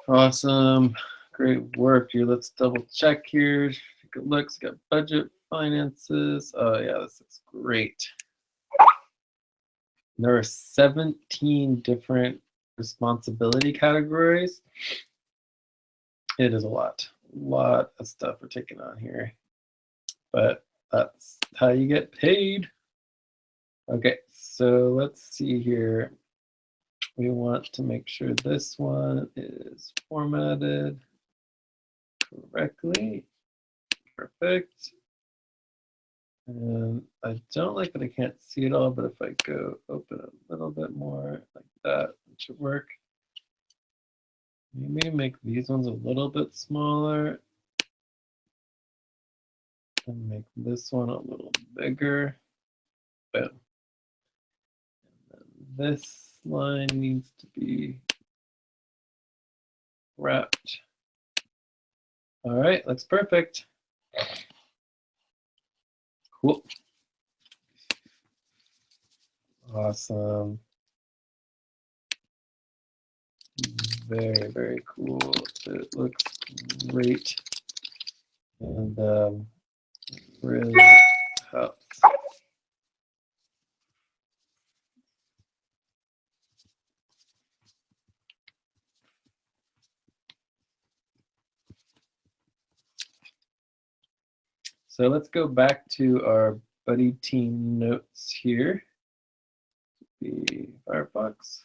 Awesome. Great work here. Let's double check here. Take a look. It's got budget, finances. Oh yeah, this looks great. There are 17 different responsibility categories. It is a lot of stuff we're taking on here, but that's how you get paid. Okay, so let's see here. We want to make sure this one is formatted correctly. Perfect. And I don't like that I can't see it all, but if I go open a little bit more like that, it should work. Maybe make these ones a little bit smaller and make this one a little bigger. Boom. And then this line needs to be wrapped. All right, looks perfect. Cool. Awesome. Very, very cool. It looks great. And really helps. So let's go back to our buddy team notes here. The Firefox.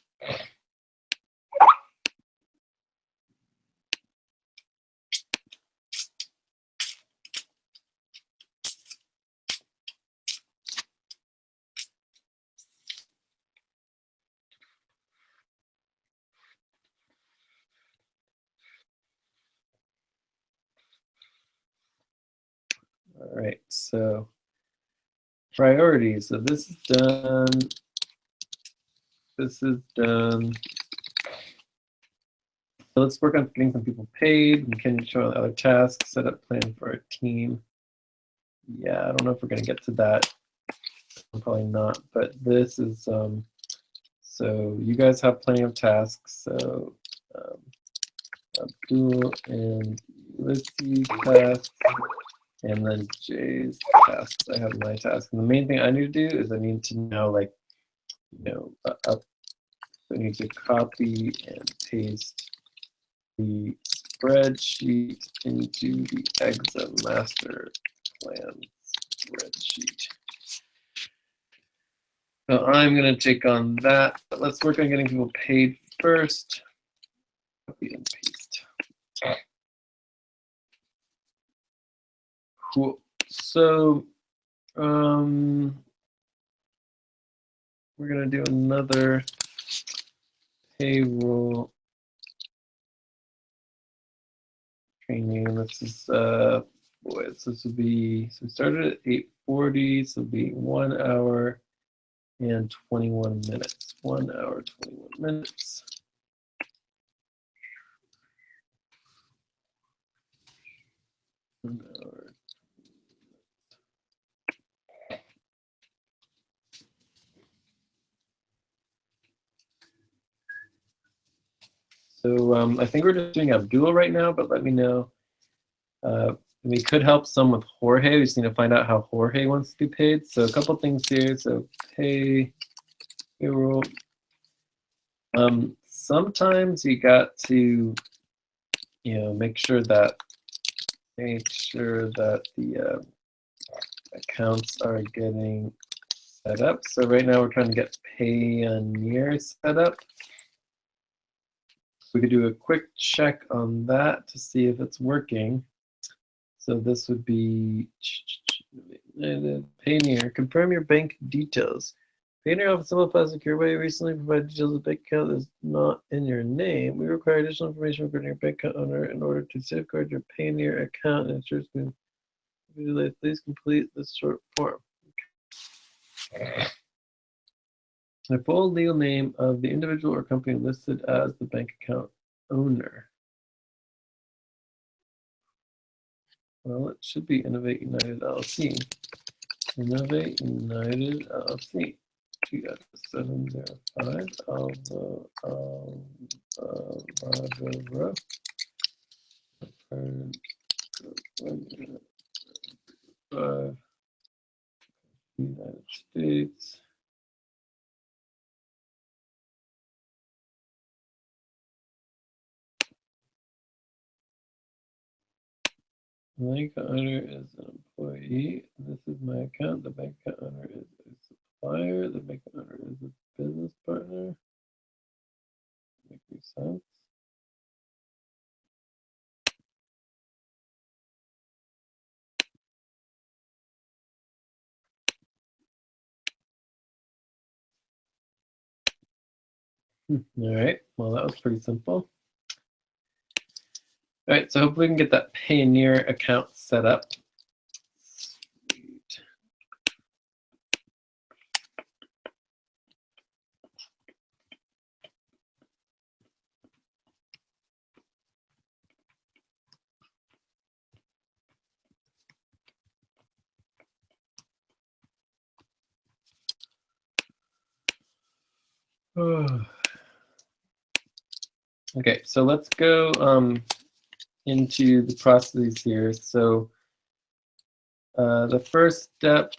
All right, so priorities. So this is done. This is done. So let's work on getting some people paid. We can show other tasks, set up plan for our team. Yeah, I don't know if we're going to get to that. Probably not, but this is, so you guys have plenty of tasks. So Abdul and Ulyses tasks, and then Jay's tasks. I have my tasks. And the main thing I need to do is I need to know, like, you know, I need to copy and paste the spreadsheet into the exa master plan spreadsheet. So I'm going to take on that. But let's work on getting people paid first. Copy and paste. Cool. So we're going to do another payroll training. This is boy, so this will be, so we started at 8:40, so it'll be 1 hour and 21 minutes. 1 hour, 21 minutes. So I think we're just doing Abdul right now, but let me know. We could help some with Jorge. We just need to find out how Jorge wants to be paid. So a couple things here. So payroll. Sometimes you got to, you know, make sure that the accounts are getting set up. So right now we're trying to get Payoneer set up. We could do a quick check on that to see if it's working. So this would be Payoneer. Confirm your bank details. Payoneer offers simplified, secure way. Recently provided details of the bank account that is not in your name. We require additional information regarding your bank account owner in order to safeguard your Payoneer account and ensure it's been. Please complete this short form. Okay. The full legal name of the individual or company listed as the bank account owner. Well, it should be Innovate United LLC. Innovate United LLC. 705 United States. The bank account owner is an employee. This is my account. The bank account owner is a supplier. The bank account owner is a business partner. Makes sense. All right. Well, that was pretty simple. All right. So hopefully we can get that Payoneer account set up. Sweet. Okay, so let's go into the processes here. So the first step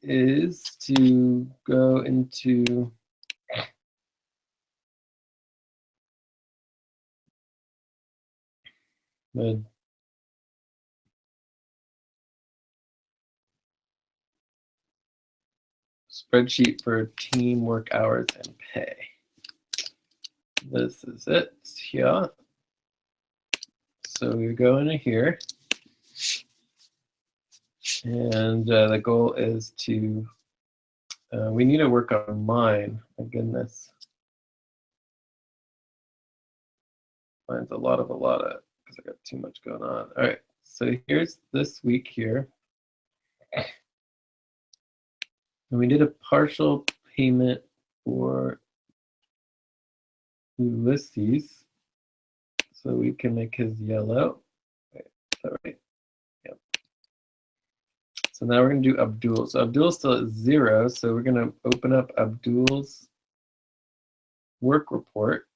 is to go into the spreadsheet for teamwork hours and pay. This is it here. So we go into here, and the goal is to, we need to work on mine. My goodness. Mine's a lot, because I got too much going on. All right, so here's this week here. And we did a partial payment for Ulyses, so we can make his yellow. Wait, is that right? Yep. So now we're going to do Abdul. So Abdul's still at 0, so we're going to open up Abdul's work report.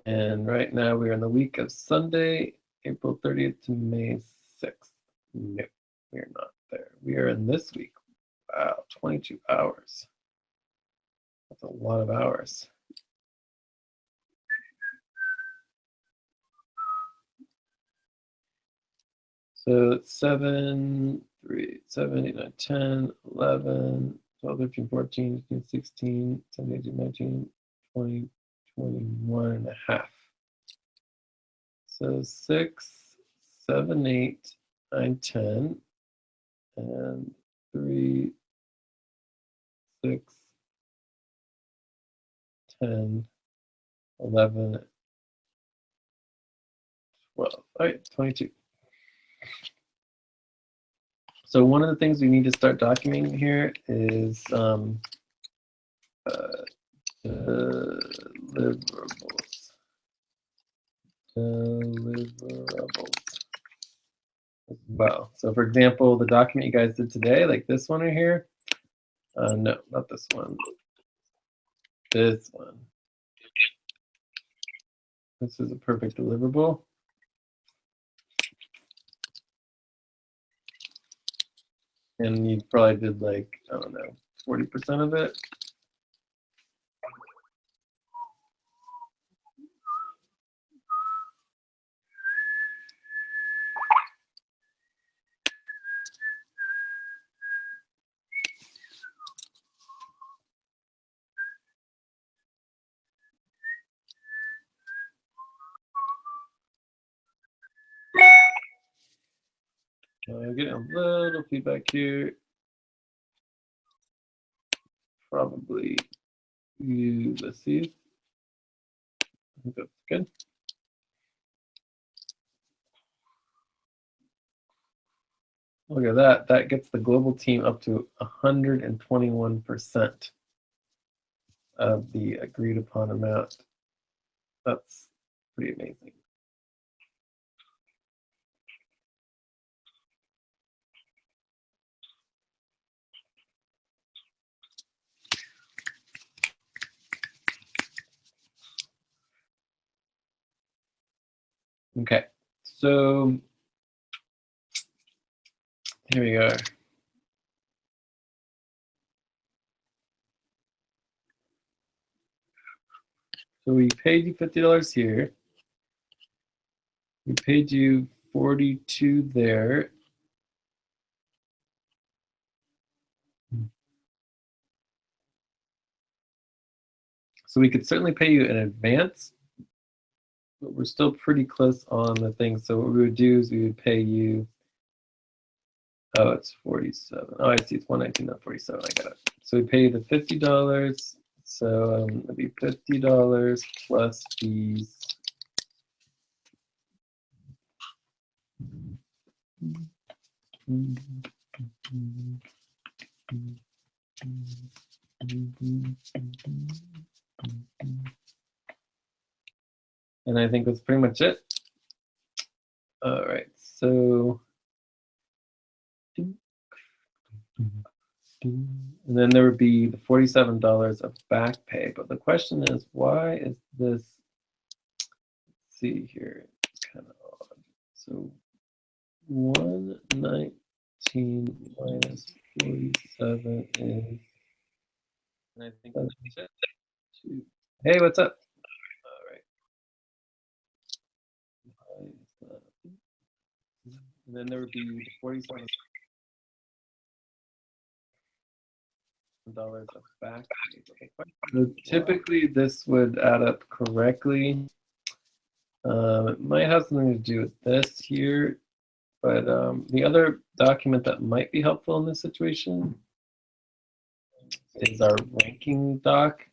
And right now we're in the week of Sunday, April 30th to May 6th. No, we're not there. We are in this week. Wow, 22 hours. That's a lot of hours. So it's 7, 3, 7, 8, 9, 10, 11, 12, 13, 14, 15, 16, 17, 18, 19, 20, 21 and a half. So 6, 7, 8, 9, 10, and 3, 6, 10, 11, 12. All right, 22. So one of the things we need to start documenting here is deliverables. Deliverables as well. So for example, the document you guys did today, like this one right here. No, not this one. This one. This is a perfect deliverable. And you probably did like, I don't know, 40% of it. Getting a little feedback here. Probably Ulyses. I think that's good. Look at that. That gets the global team up to 121% of the agreed upon amount. That's pretty amazing. Okay, so here we are. So we paid you $50 here. We paid you 42 there. So we could certainly pay you in advance, but we're still pretty close on the thing. So what we would do is we would pay you. Oh, it's 47. Oh, I see. It's 119, not 47. I got it. So we pay you the $50. So it'd be $50 plus fees. And I think that's pretty much it. All right, so. And then there would be the $47 of back pay. But the question is, why is this? Let's see here, it's kind of odd. So 119 minus 47 is, and I think that's it. Hey, what's up? All right. And then there would be the $47 of back pay. So typically, this would add up correctly. It might have something to do with this here, but the other document that might be helpful in this situation is our ranking doc.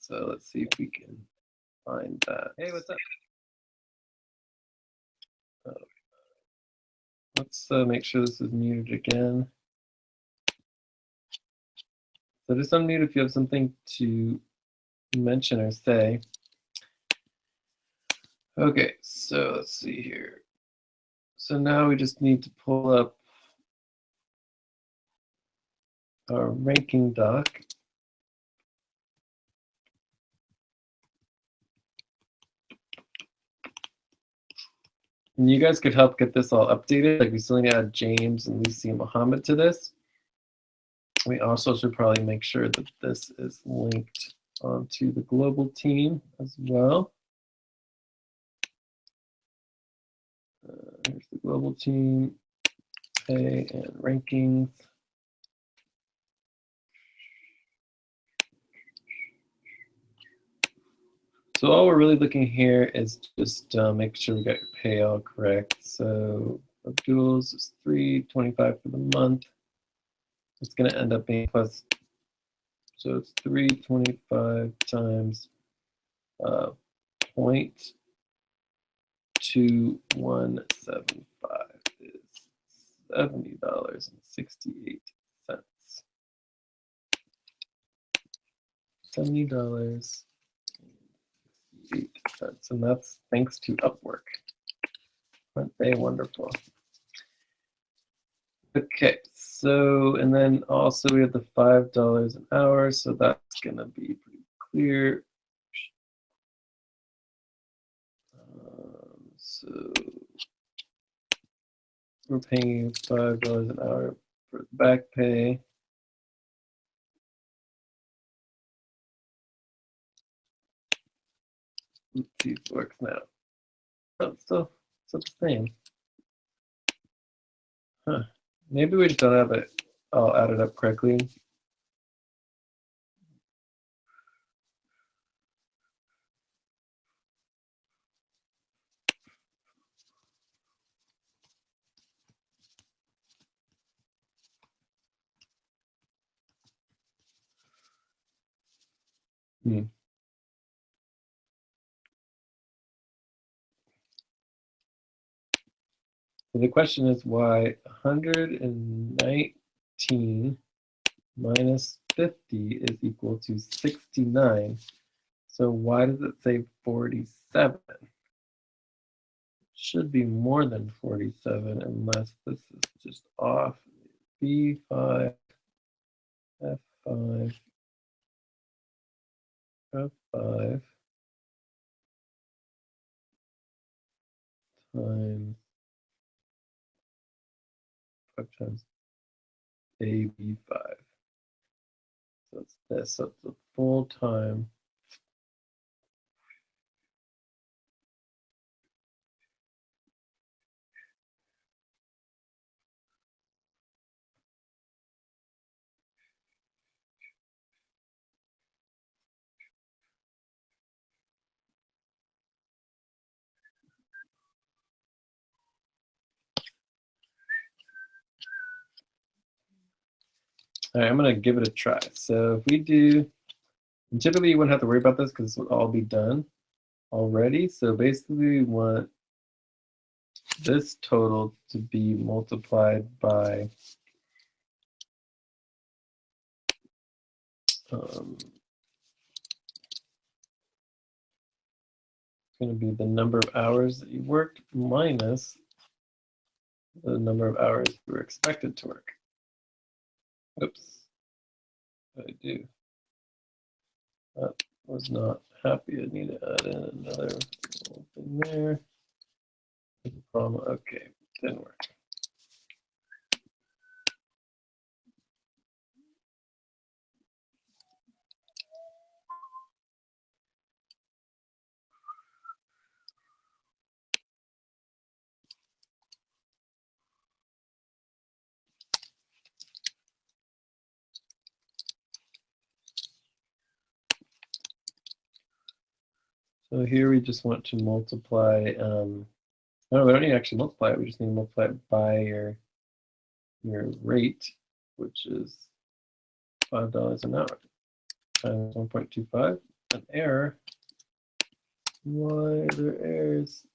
So let's see if we can find that. Hey, what's up? Let's make sure this is muted again. So just unmute if you have something to mention or say. Okay, so let's see here. So now we just need to pull up our ranking doc. And you guys could help get this all updated. Like we still need to add James and Lucy and Muhammad to this. We also should probably make sure that this is linked onto the global team as well. Here's the global team, pay and rankings. So all we're really looking here is just make sure we got your pay all correct. So Abdul's is $325 for the month. It's going to end up being plus, so it's 325 times 0.2175 is $70.68. $70.68, and that's thanks to Upwork. Aren't they wonderful? Okay, so, and then also we have the $5 an hour, so that's gonna be pretty clear. So we're paying $5 an hour for back pay. Let's see if it works now. Oh, it's still the same. Huh. Maybe we just don't have it all added up correctly. So the question is why 119 minus 50 is equal to 69. So why does it say 47? It should be more than 47 unless this is just off. B5, F5, F5. times 5 times AB5. So it's this, so it's the full time. All right, I'm gonna give it a try. So if we do, typically you wouldn't have to worry about this because this would all be done already. So basically we want this total to be multiplied by it's going to be the number of hours that you worked minus the number of hours you were expected to work. Oops, what did I do? That was not happy. I need to add in another thing there. Comma. Okay, didn't work. So here we just want to multiply, no, we don't need to actually multiply it, we just need to multiply it by your rate, which is $5 an hour times 1.25, an error. Why are there errors?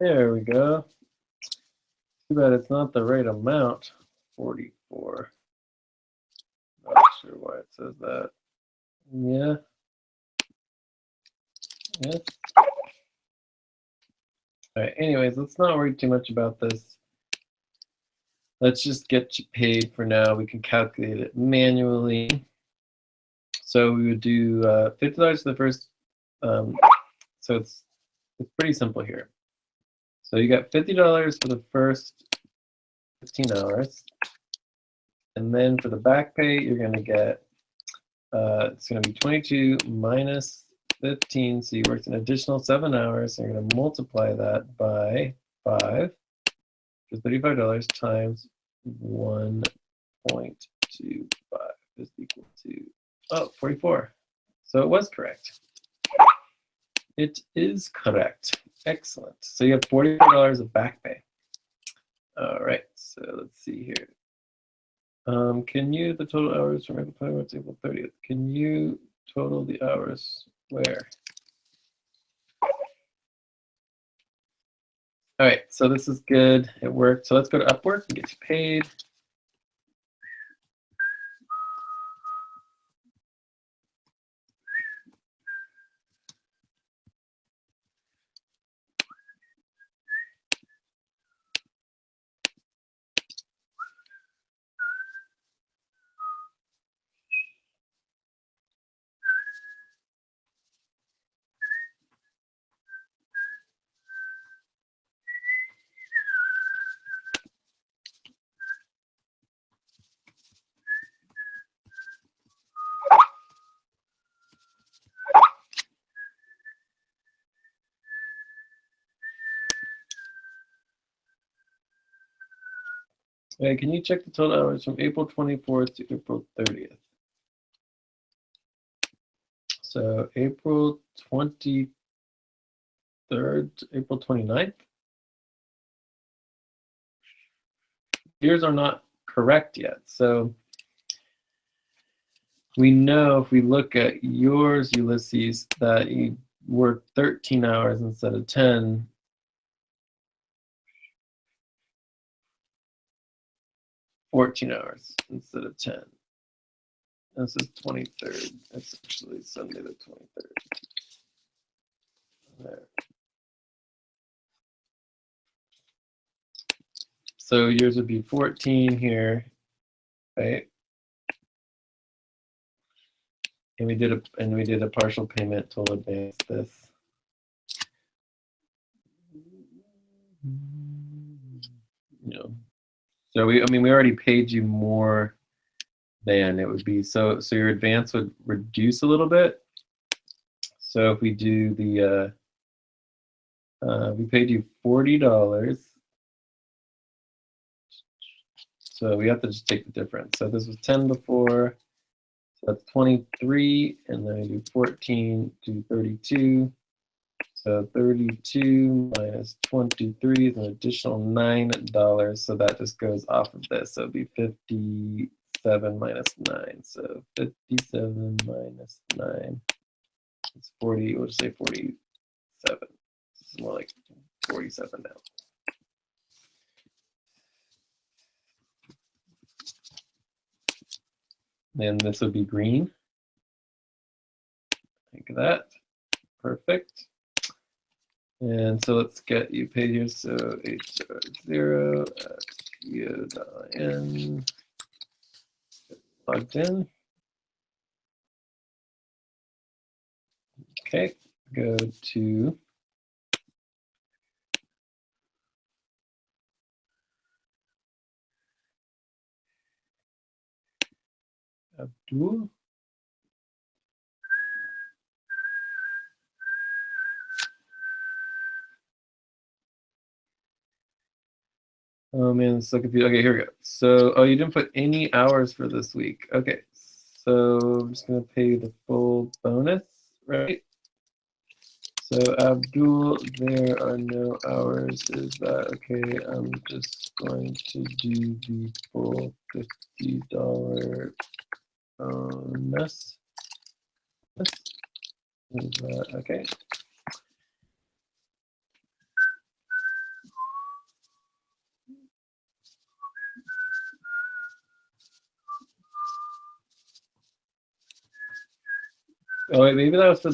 There we go. Too bad it's not the right amount. 44. Not sure why it says that. Yeah. Yeah. All right. Anyways, let's not worry too much about this. Let's just get you paid for now. We can calculate it manually. So we would do $50 for the first. So it's pretty simple here. So you got $50 for the first 15 hours. And then for the back pay, you're going to get, it's going to be 22 minus 15. So you worked an additional 7 hours. So you're going to multiply that by 5 for $35 times 1.25 is equal to, 44. So it was correct. It is correct. Excellent. So you have $44 of back pay. All right. So let's see here. Can you, the total hours from April 21st to April 30th, can you total the hours where? All right, so this is good. It worked. So let's go to Upwork and get you paid. Okay, can you check the total hours from April 24th to April 30th? So April 23rd, April 29th. Years are not correct yet. So we know if we look at yours, Ulysses, that you worked 13 hours instead of 10. 14 hours instead of 10. This is 23rd. It's actually Sunday the 23rd. There. So yours would be 14 here, right? And we did a partial payment total advance this. You know, so we already paid you more than it would be. So your advance would reduce a little bit. So if we do the we paid you $40. So we have to just take the difference. So this was 10 before, so that's 23, and then we do 14 to 32. So 32 minus 23 is an additional $9. So that just goes off of this. So it'd be 57 minus 9. So 57 minus 9 is 40. We'll just say 47. This is more like 47 now. Then this would be green. Think of that. Perfect. And so let's get you paid here. So H0 n plugged in. Okay, go to Abdul. Oh man, it's so confused. Okay, here we go. So, oh, you didn't put any hours for this week. Okay, so I'm just gonna pay you the full bonus, right? So Abdul, there are no hours. Is that okay? I'm just going to do the full $50 bonus. Is that okay? Oh wait, maybe that was for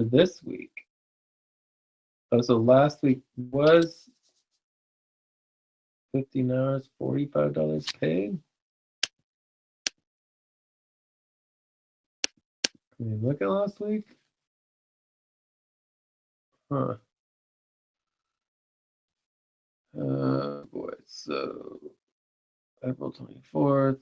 this week. Oh, so last week was 15 hours, $45 paid. Can we look at last week? Huh. Boy, so April 24th.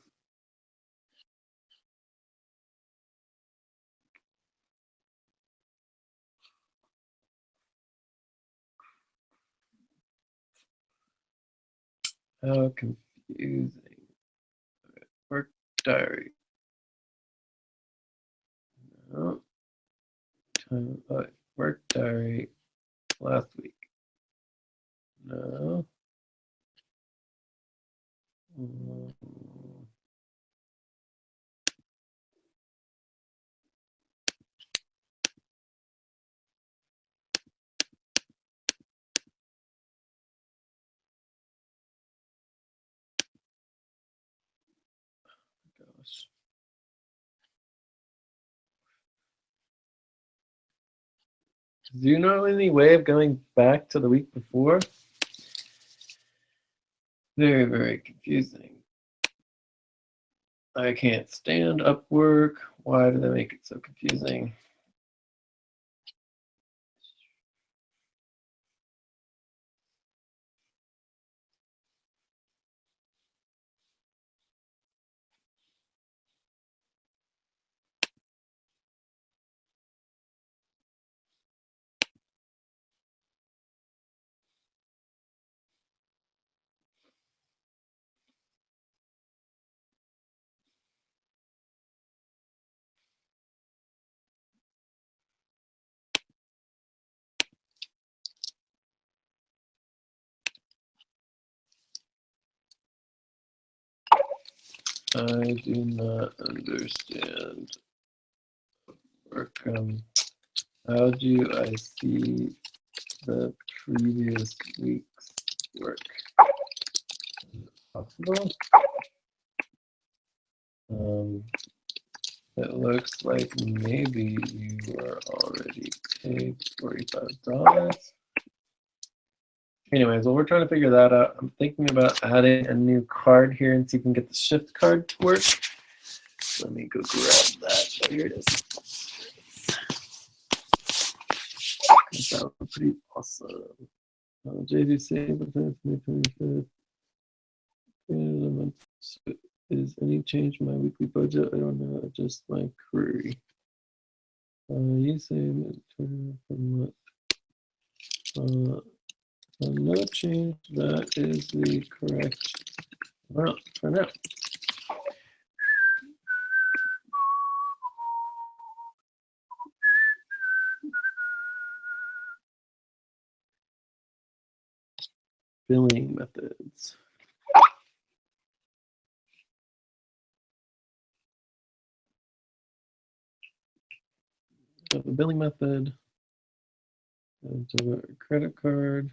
How confusing. Okay. Work diary. No. Time, work diary last week. No. Mm. Gosh. Do you know any way of going back to the week before? Very, very confusing. I can't stand Upwork. Why do they make it so confusing? I do not understand work. How do I see the previous week's work? Possible. It looks like maybe you were already paid $45. Anyways, well, we're trying to figure that out. I'm thinking about adding a new card here and see if we can get the shift card to work. Let me go grab that. Oh, here it is. That was pretty awesome. JVC, is any change in my weekly budget? I don't know. Adjust my query. You say from what? No change. That is the correct amount for now. Billing methods. Have a billing method. And a credit card.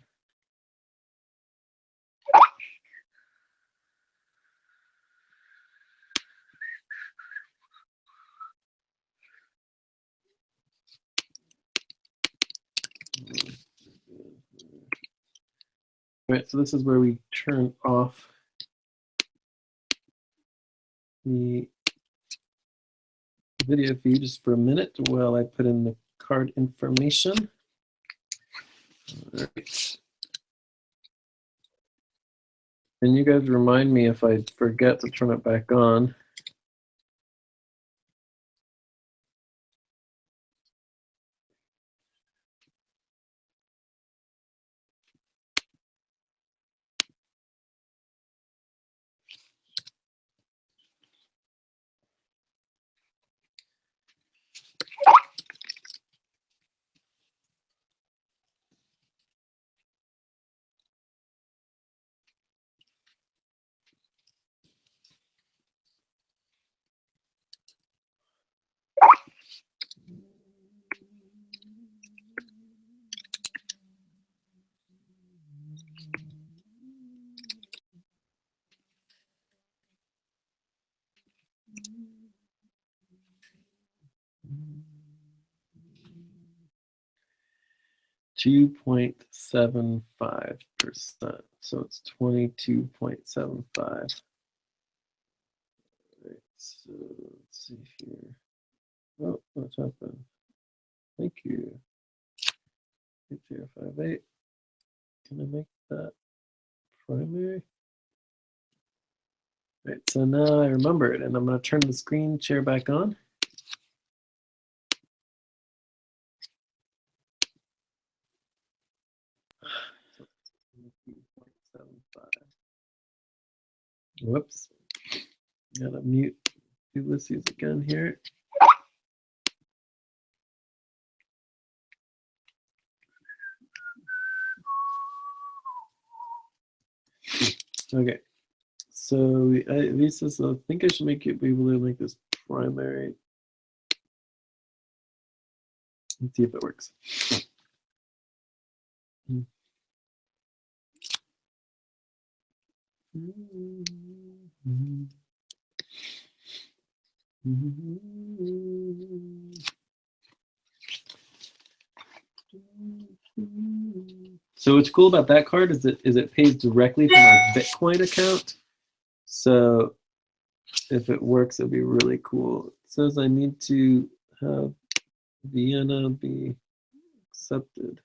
All right, so this is where we turn off the video feed just for a minute while I put in the card information. All right. And you guys remind me if I forget to turn it back on. .75%. So it's 22.75. Right, so let's see here. Oh, what's happened? Thank you. 8058. Can I make that primary? Right, so now I remember it, and I'm going to turn the screen share back on. Whoops. Gotta mute Ulyses again here. Okay. So Lisa says, I think I should be able to make this primary. Let's see if it works. So what's cool about that card is it pays directly from my Bitcoin account. So if it works, it'd be really cool. It says I need to have Vienna be accepted.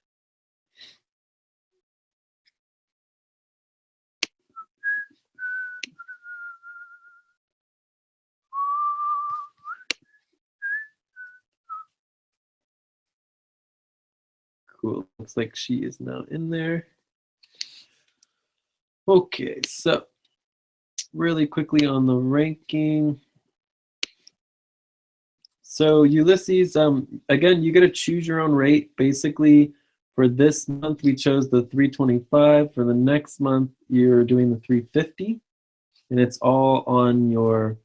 Cool. Looks like she is now in there. Okay, so really quickly on the ranking. So Ulyses, again, you got to choose your own rate. Basically, for this month, we chose the 325. For the next month, you're doing the 350. And it's all on your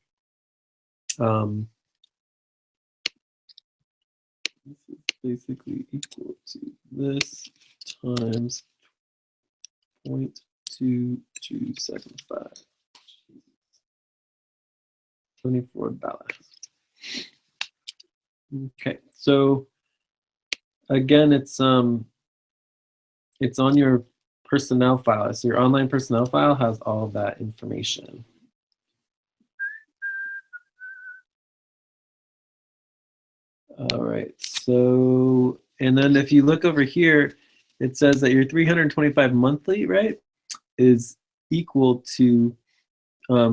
This is basically equal to this times 0.2275. $24. Okay, so again, it's on your personnel file. So your online personnel file has all of that information. All right, so, and then if you look over here, it says that your 325 monthly, right, is equal to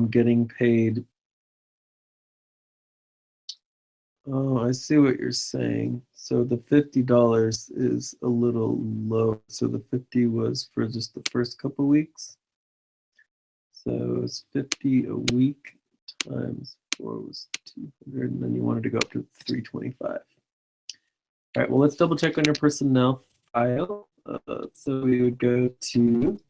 getting paid. Oh, I see what you're saying. So the $50 is a little low. So the 50 was for just the first couple weeks. So it's 50 a week times 4 was 200, and then you wanted to go up to 325. All right, well, let's double check on your personnel file. So we would go to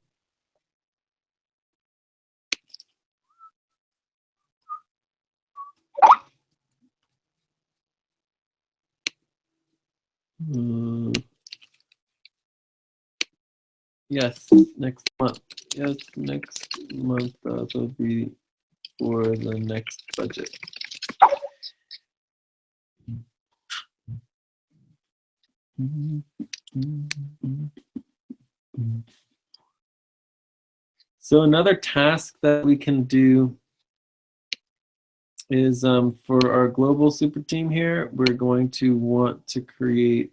yes, next month. Yes, next month will be for the next budget. So another task that we can do is for our global super team here, we're going to want to create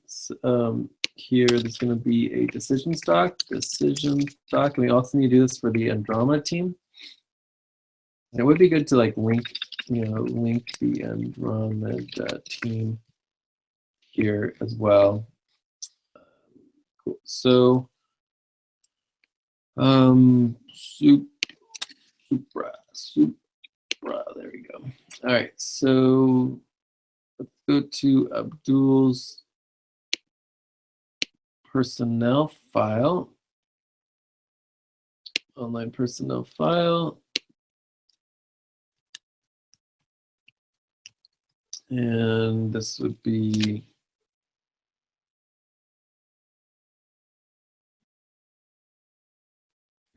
here, there's going to be a decision stock, and we also need to do this for the Andromeda team. It would be good to like link the Andromeda team here as well. Cool. So Supra, there we go. All right, so let's go to Abdul's personnel file, online personnel file. And this would be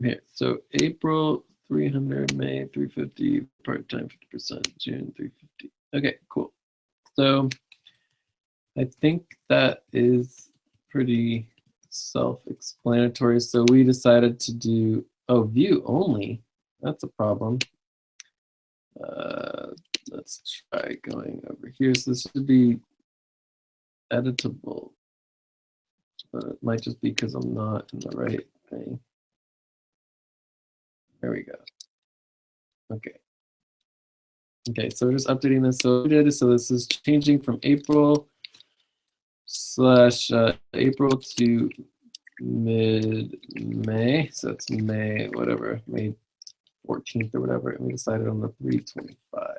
here. So April 300, May 350, part-time 50%, June 350. Okay, cool. So I think that is pretty self-explanatory. So we decided to do, view only. That's a problem. Let's try going over here. So this should be editable, but it might just be because I'm not in the right thing. There we go. Okay. Okay, so we're just updating this. So this is changing from April to mid-May. So it's May, whatever, May 14th or whatever. And we decided on the 325.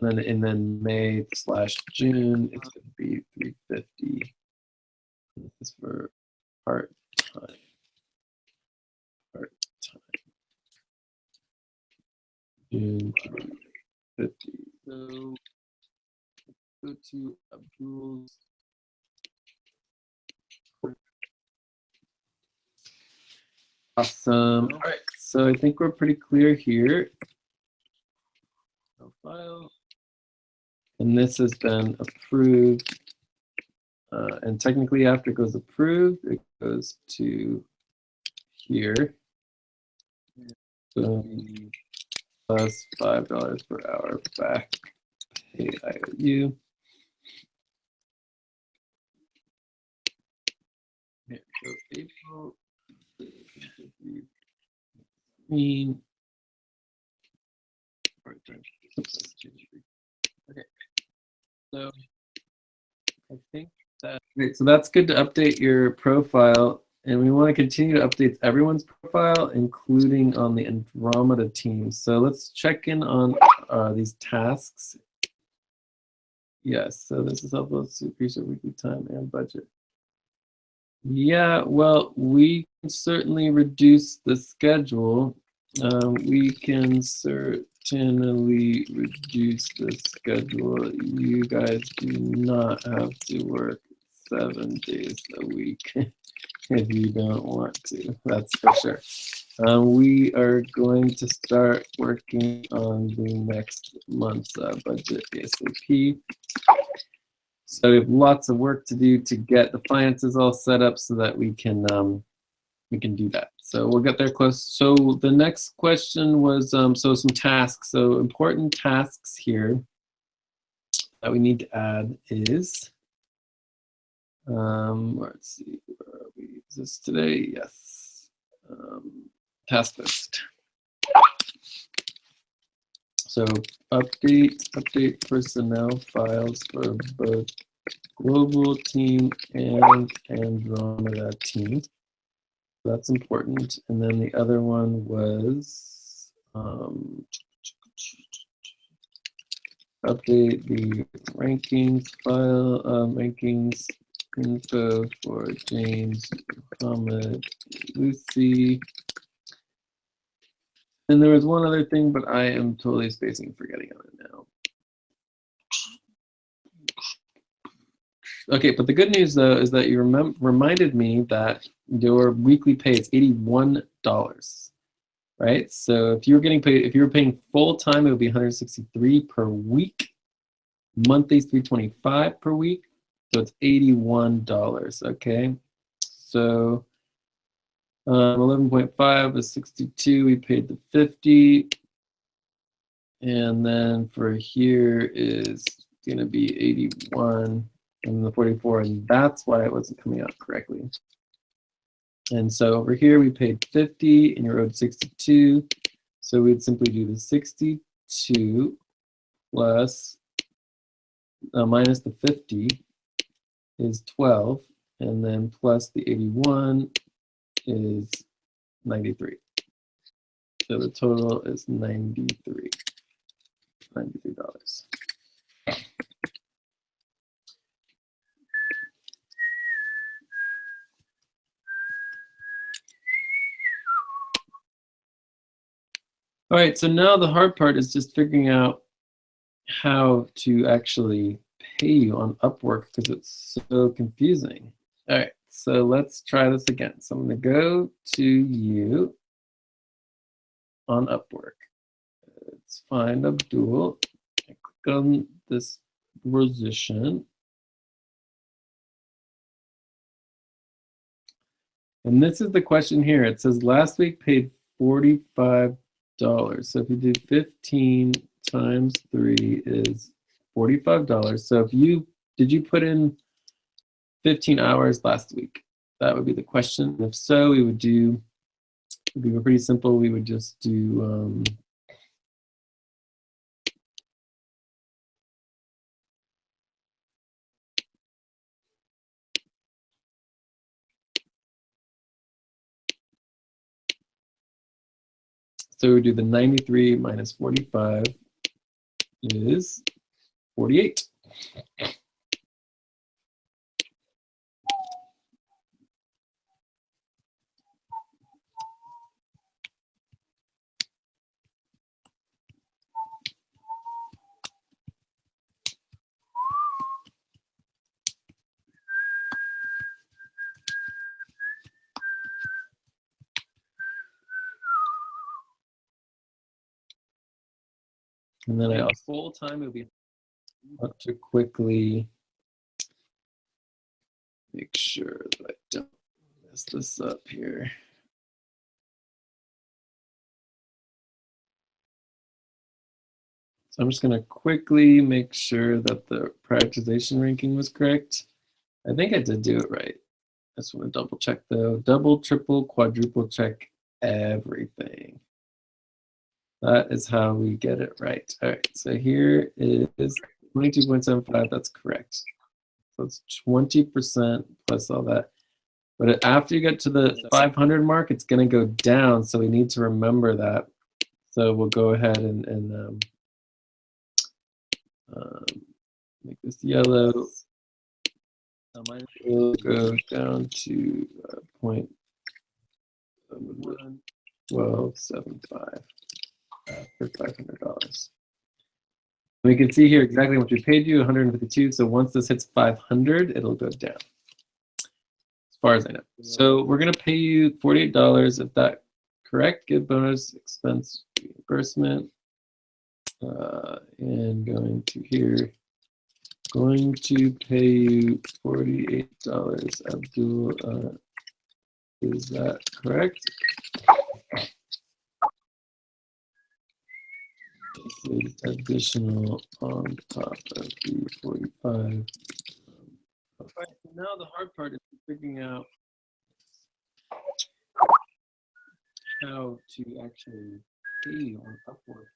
And then May/June, it's going to be 350. This is for part-time. June 350. So go to Abdul's. Awesome. All right, so I think we're pretty clear here. File. And this has been approved. And technically after it goes approved, it goes to here. Plus $5 per hour back pay IOU. Okay, so April. Okay, so I think that, okay, so that's good to update your profile, and we want to continue to update everyone's profile, including on the Andromeda team. So let's check in on these tasks. Yes, so this is helpful to increase our weekly time and budget. Yeah, well, we can certainly reduce the schedule. We can certainly reduce the schedule. You guys do not have to work 7 days a week if you don't want to, that's for sure. We are going to start working on the next month's budget ASAP. So we have lots of work to do to get the finances all set up so that we can do that. So we'll get there close. So the next question was so some tasks. So important tasks here that we need to add is let's see, where are we? Is this today? Yes. Task list. So update personnel files for both global team and Andromeda team. That's important. And then the other one was update the rankings file, rankings info for James, Muhammad, Lucy. And there was one other thing, but I am totally spacing and forgetting on it now. Okay, but the good news though is that you reminded me that your weekly pay is $81, right? So if you were getting paid, if you were paying full time, it would be $163 per week. Monthly is $325 per week, so it's $81. Okay, so 11.5 is 62. We paid the 50, and then for here is going to be 81. And the 44, and that's why it wasn't coming out correctly. And so over here we paid 50 and you're owed 62. So we'd simply do the 62 plus minus the 50 is 12, and then plus the 81 is 93. So the total is $93. All right, so now the hard part is just figuring out how to actually pay you on Upwork because it's so confusing. All right, so let's try this again. So I'm going to go to you on Upwork. Let's find Abdul. I click on this position. And this is the question here. It says last week paid $45. So if you do 15 times 3 is $45. So if did you put in 15 hours last week? That would be the question. If so, we would do, it would be pretty simple. We would just do so we do the 93 minus 45 is 48. And then I full time it would be up to quickly make sure that I don't mess this up here. So I'm just going to quickly make sure that the prioritization ranking was correct. I think I did do it right. I just want to double check though. Double, triple, quadruple check everything. That is how we get it right. All right, so here is 22.75, that's correct. So it's 20% plus all that. But after you get to the 500 mark, it's gonna go down, so we need to remember that. So we'll go ahead and make this yellow. Mine will go down to 0.1. 12.75 for $500. We can see here exactly what we paid you, 152. So once this hits 500, it'll go down, as far as I know. So we're going to pay you $48. If that correct, give bonus expense reimbursement. And going to here, going to pay you $48. Abdul, is that correct? This is additional on top of the 45. All right, so now the hard part is figuring out how to actually pay you on Upwork.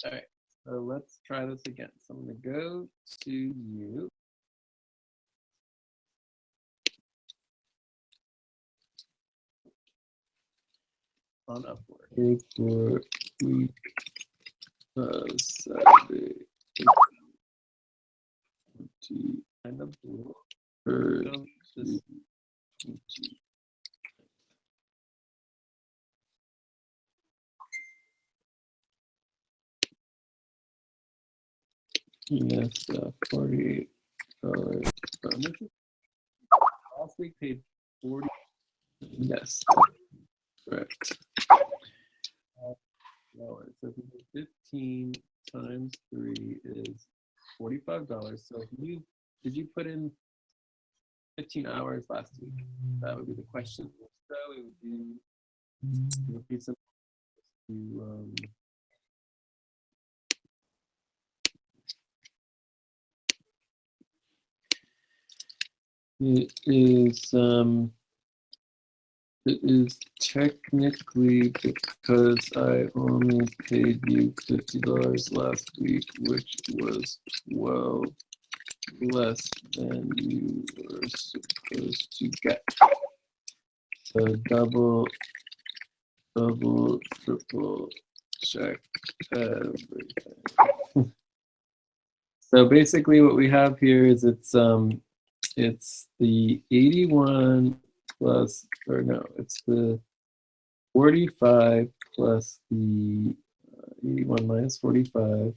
All right, so let's try this again. So I'm going to go to you. On Upwork for week Saturday 20 and Abdul for this 20. Yes, $48. Last week paid 40. Yes, correct. Lower. So if you do 15 times 3 is $45. So if you did you put in 15 hours last week? That would be the question. So it would be something to it is technically because I only paid you $50 last week, which was 12 less than you were supposed to get. So double, triple check everything. So basically what we have here is it's the 81 plus, or no, it's the 45 plus the 81 minus 45.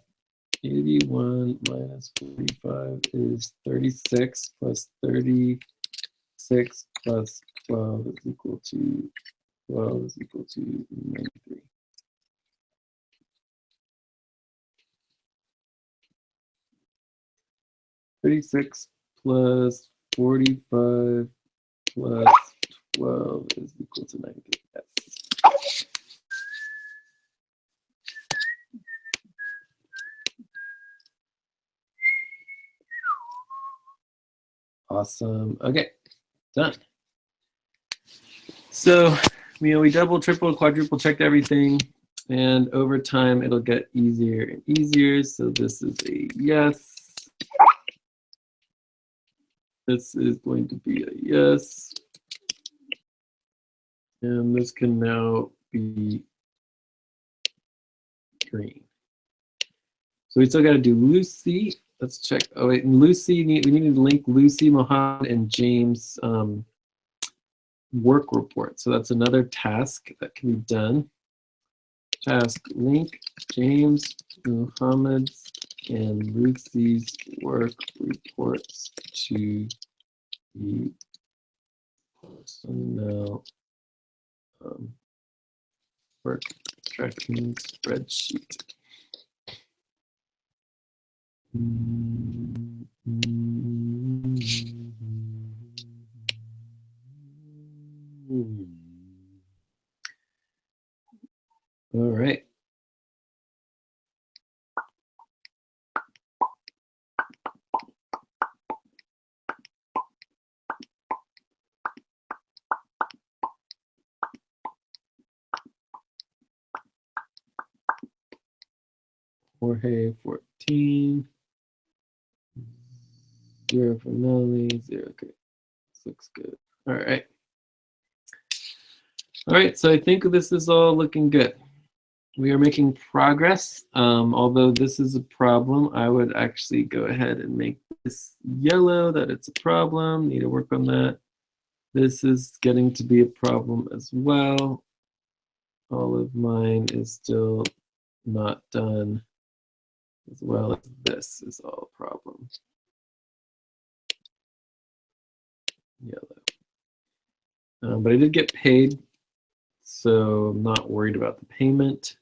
81 minus 45 is 36 plus 36 plus 12 is equal to 93. $36 plus 45 plus 12 is equal to 93. Yes. Awesome. Okay, done. So, we double, triple, quadruple checked everything, and over time it'll get easier and easier. So this is a yes. This is going to be a yes. And this can now be green. So we still got to do Lucy. Let's check. Oh wait, and Lucy, we need to link Lucy, Mohammed, and James' work report. So that's another task that can be done. Task link James, Mohammed's, and Lucy's work reports to the personnel work tracking spreadsheet. All right. Jorge 14. 0 for Melanie, 0. Okay, this looks good. All right. All right, so I think this is all looking good. We are making progress. Although this is a problem, I would actually go ahead and make this yellow, that it's a problem. Need to work on that. This is getting to be a problem as well. All of mine is still not done, as well as this is all a problem. Yellow. But I did get paid, so I'm not worried about the payment.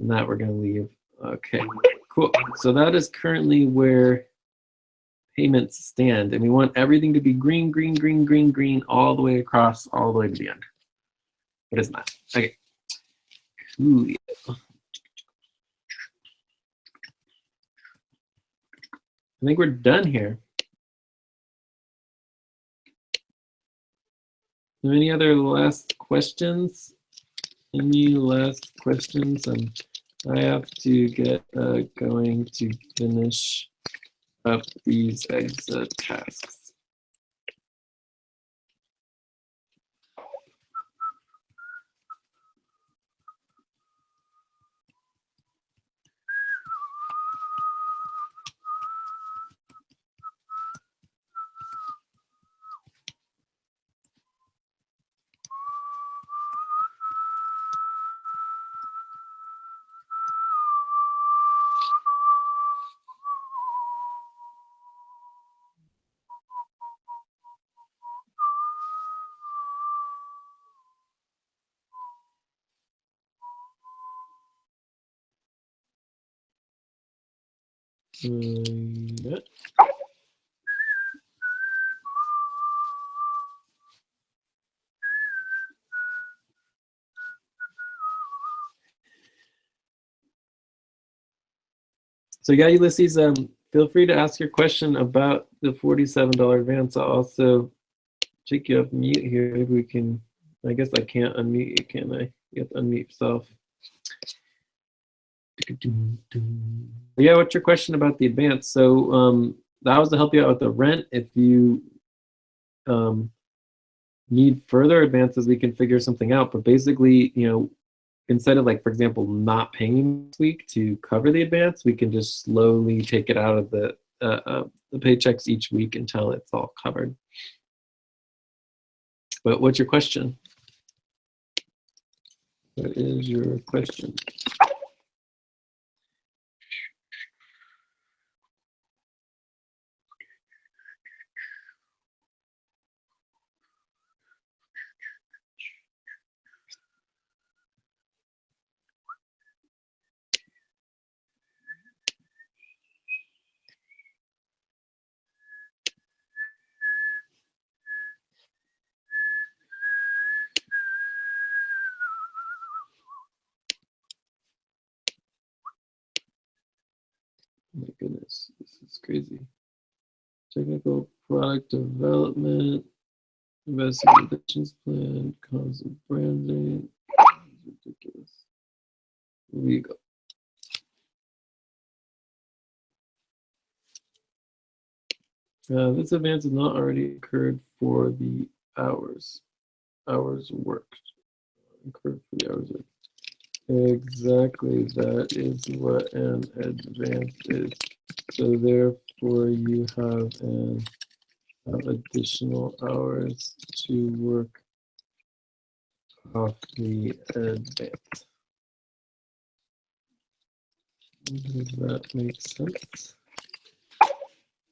And that we're going to leave. Okay, cool. So that is currently where payments stand. And we want everything to be green, green, green, green, green, all the way across, all the way to the end. But it's not. Okay. Cool. I think we're done here. Any other last questions? Any last questions? I have to get going to finish up these tasks. Yeah. So yeah, Ulysses, feel free to ask your question about the $47 advance. I'll also take you off mute here. Maybe we can, I guess I can't unmute you, can I? You have to unmute yourself. Yeah, what's your question about the advance? So that was to help you out with the rent. If you need further advances, we can figure something out. But basically, you know, instead of, like, for example, not paying this week to cover the advance, we can just slowly take it out of the paychecks each week until it's all covered. But what's your question? What is your question? Oh my goodness, this is crazy. Technical product development, investigations plan, concept branding. Ridiculous. Here we go. This advance is not already occurred for the hours worked. Incurred for the hours worked. Exactly, that is what an advance is. So therefore you have additional hours to work off the advance. Does that make sense?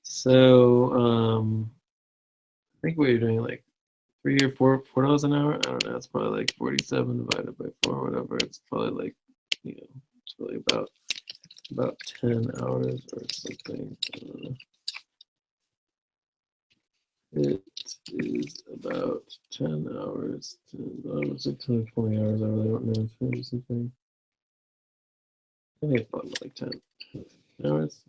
So I think what you're doing, like $3 or $4 an hour. I don't know. It's probably like 47 divided by 4, or whatever. It's probably like, you know, it's really about 10 hours or something. I don't know. It is about 10 hours. It's like 10 or 20 hours. I really don't know. Maybe something. I think it's about like 10 hours.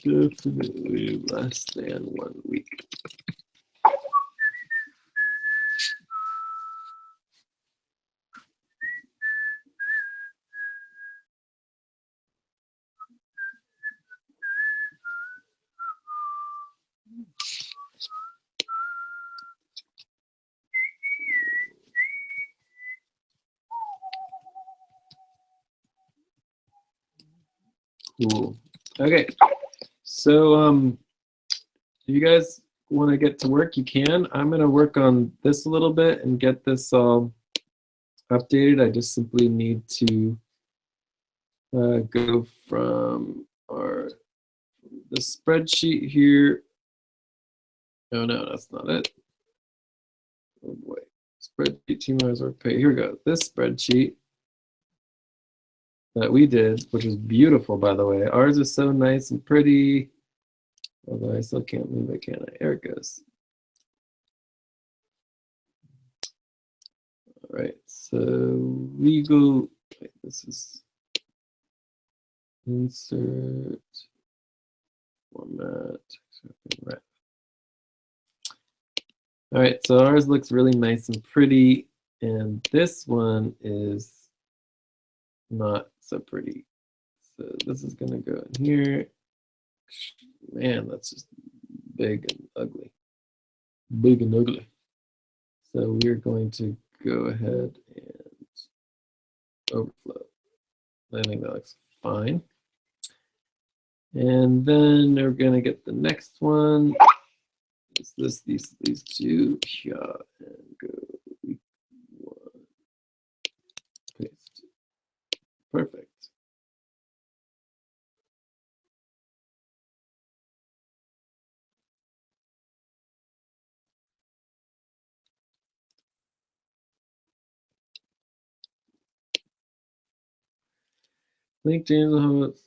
Definitely less than 1 week. Cool. Okay. So if you guys want to get to work, you can. I'm going to work on this a little bit and get this all updated. I just simply need to go from the spreadsheet here. Oh no, that's not it. Oh boy. Spreadsheet team hours work pay. Here we go. This spreadsheet that we did, which is beautiful, by the way. Ours is so nice and pretty. Although I still can't move it, can I? There it goes. All right, so legal, wait, this is insert, format, right. All right, so ours looks really nice and pretty, and this one is not so pretty. So this is gonna go in here. Man, that's just big and ugly. Big and ugly. So we're going to go ahead and overflow. I think that looks fine. And then we're gonna get the next one. Is this these two? Yeah, and go week one. Paste. Perfect. Link James.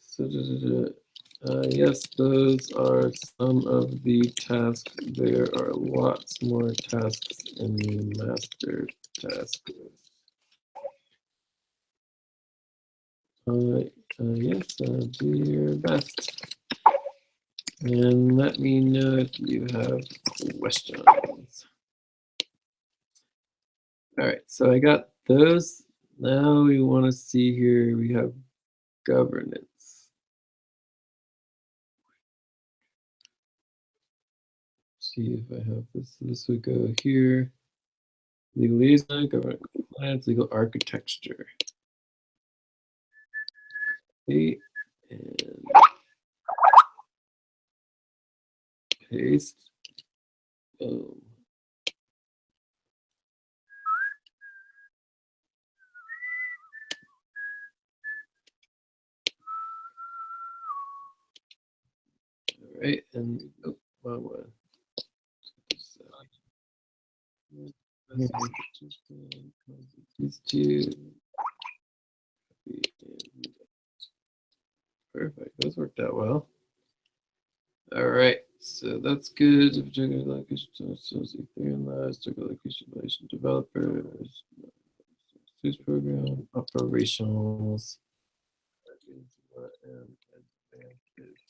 Yes, those are some of the tasks. There are lots more tasks in the master task list. Yes, do your best. And let me know if you have questions. All right, so I got those. Now we want to see here, we have governance. See if I have this. This would go here. Legal liaison, government compliance, legal architecture. Okay, and paste. Boom. All right, and oh, wrong one. These two. Perfect. Those worked out well. All right, so that's good. Developers, this program, operationals, and advantage.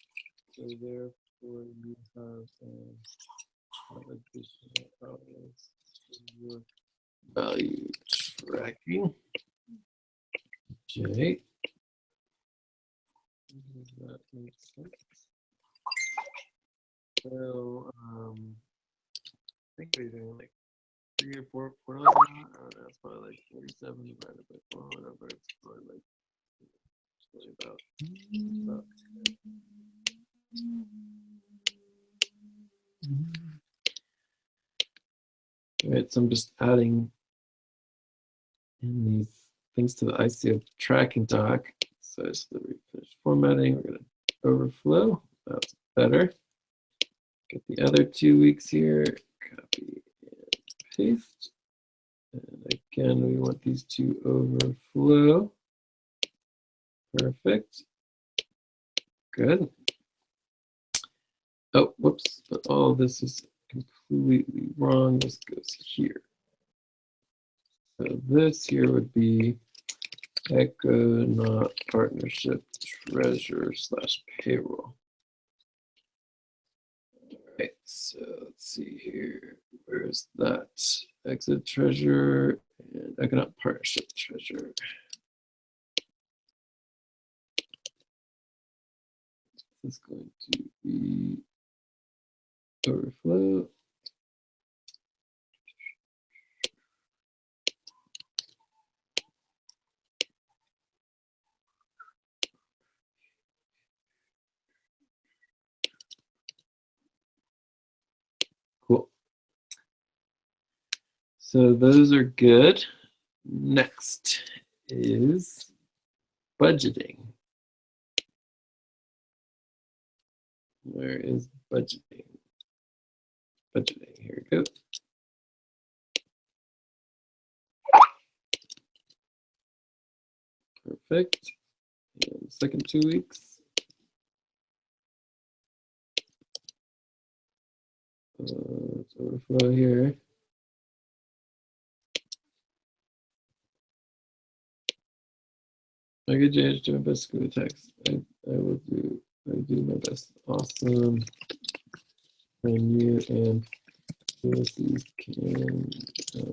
So therefore, you have additional elements in your value tracking. Okay. Does that make sense? So, I think we're doing like 3 or 4 dollars an hour. I don't know, it's probably like 47 divided by 4, whatever. It's probably like about. All right, so I'm just adding in these things to the ICO tracking doc. So it's the refinish formatting. We're going to overflow. That's better. Get the other 2 weeks here. Copy and paste. And again, we want these to overflow. Perfect. Good. Oh, whoops. But all this is completely wrong. This goes here. So this here would be Echo, not partnership, treasurer / payroll. All right, so let's see here. Where's that? Exit treasurer and economic partnership treasurer. This is going to be overflow. So those are good. Next is budgeting. Where is budgeting? Budgeting, here we go. Perfect. And second 2 weeks. Overflow here. I could change to my best school text. I will do my best. Awesome. When you and Ulysses can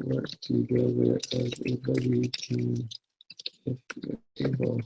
work together as a buddy team if you're able.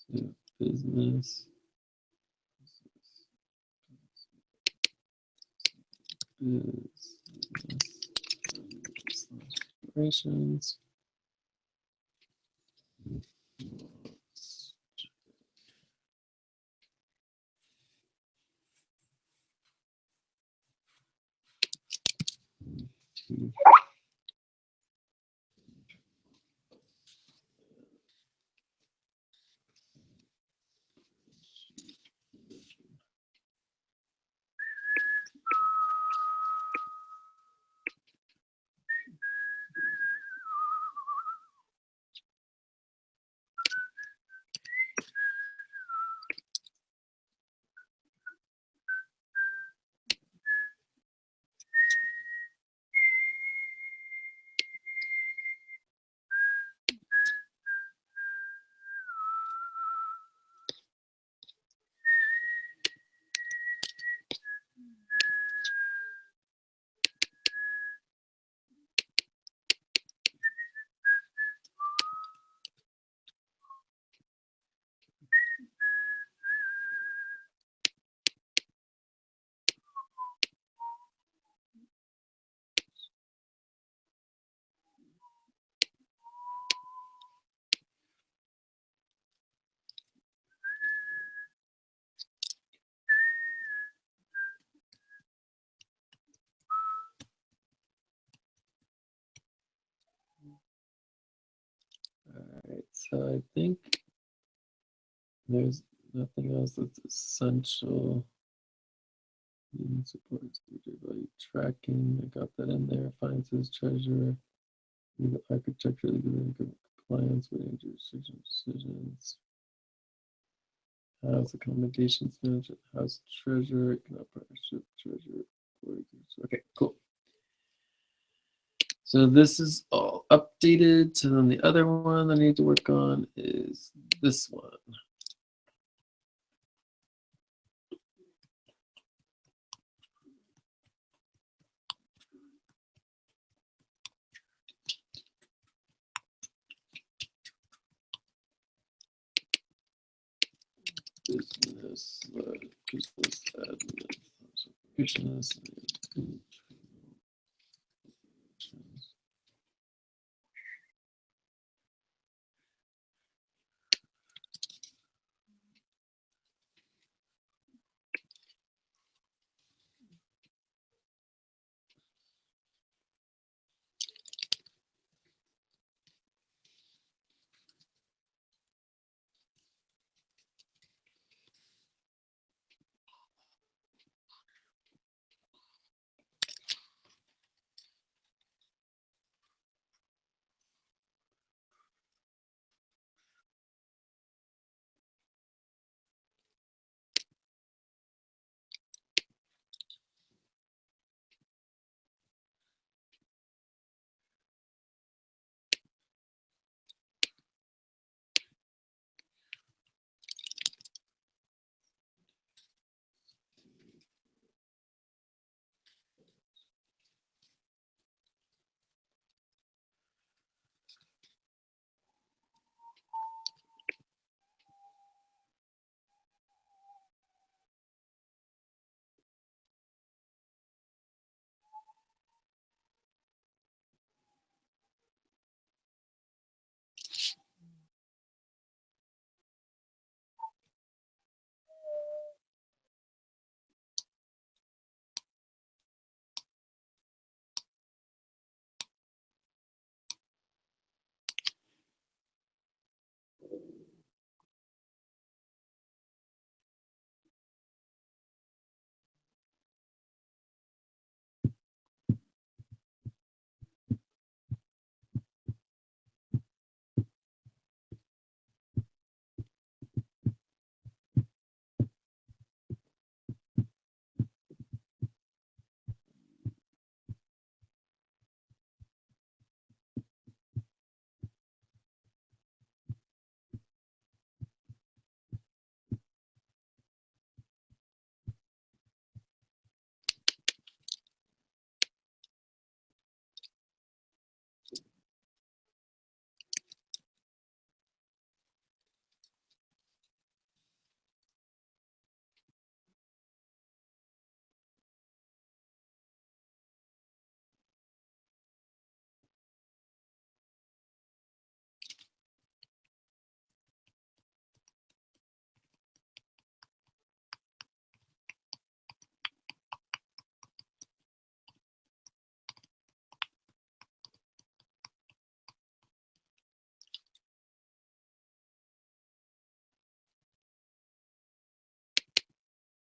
So business. Operations. All right, so I think there's nothing else that's essential. Support value tracking. I got that in there. Finances, treasurer, the architecture, the compliance, weighting decisions. House accommodations management, house treasurer, economic partnership, treasurer. Okay, cool. So this is all updated. So then the other one I need to work on is this one. Business, business admin, business.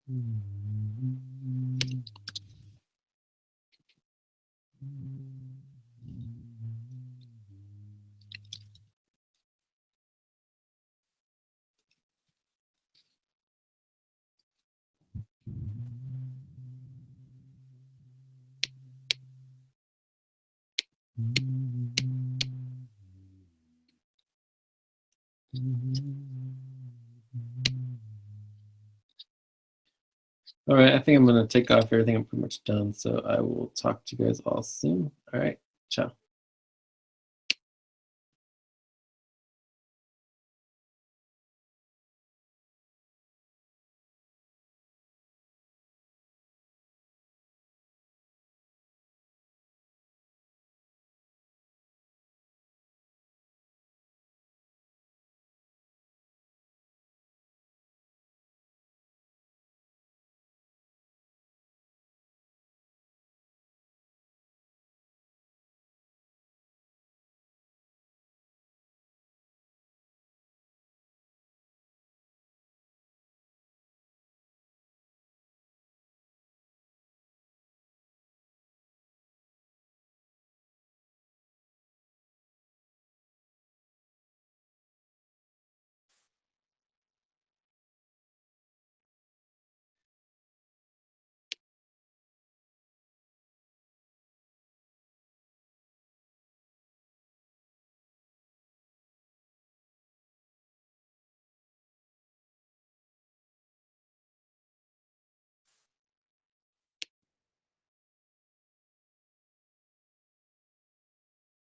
All right, I think I'm going to take off here. I think I'm pretty much done. So I will talk to you guys all soon. All right, ciao.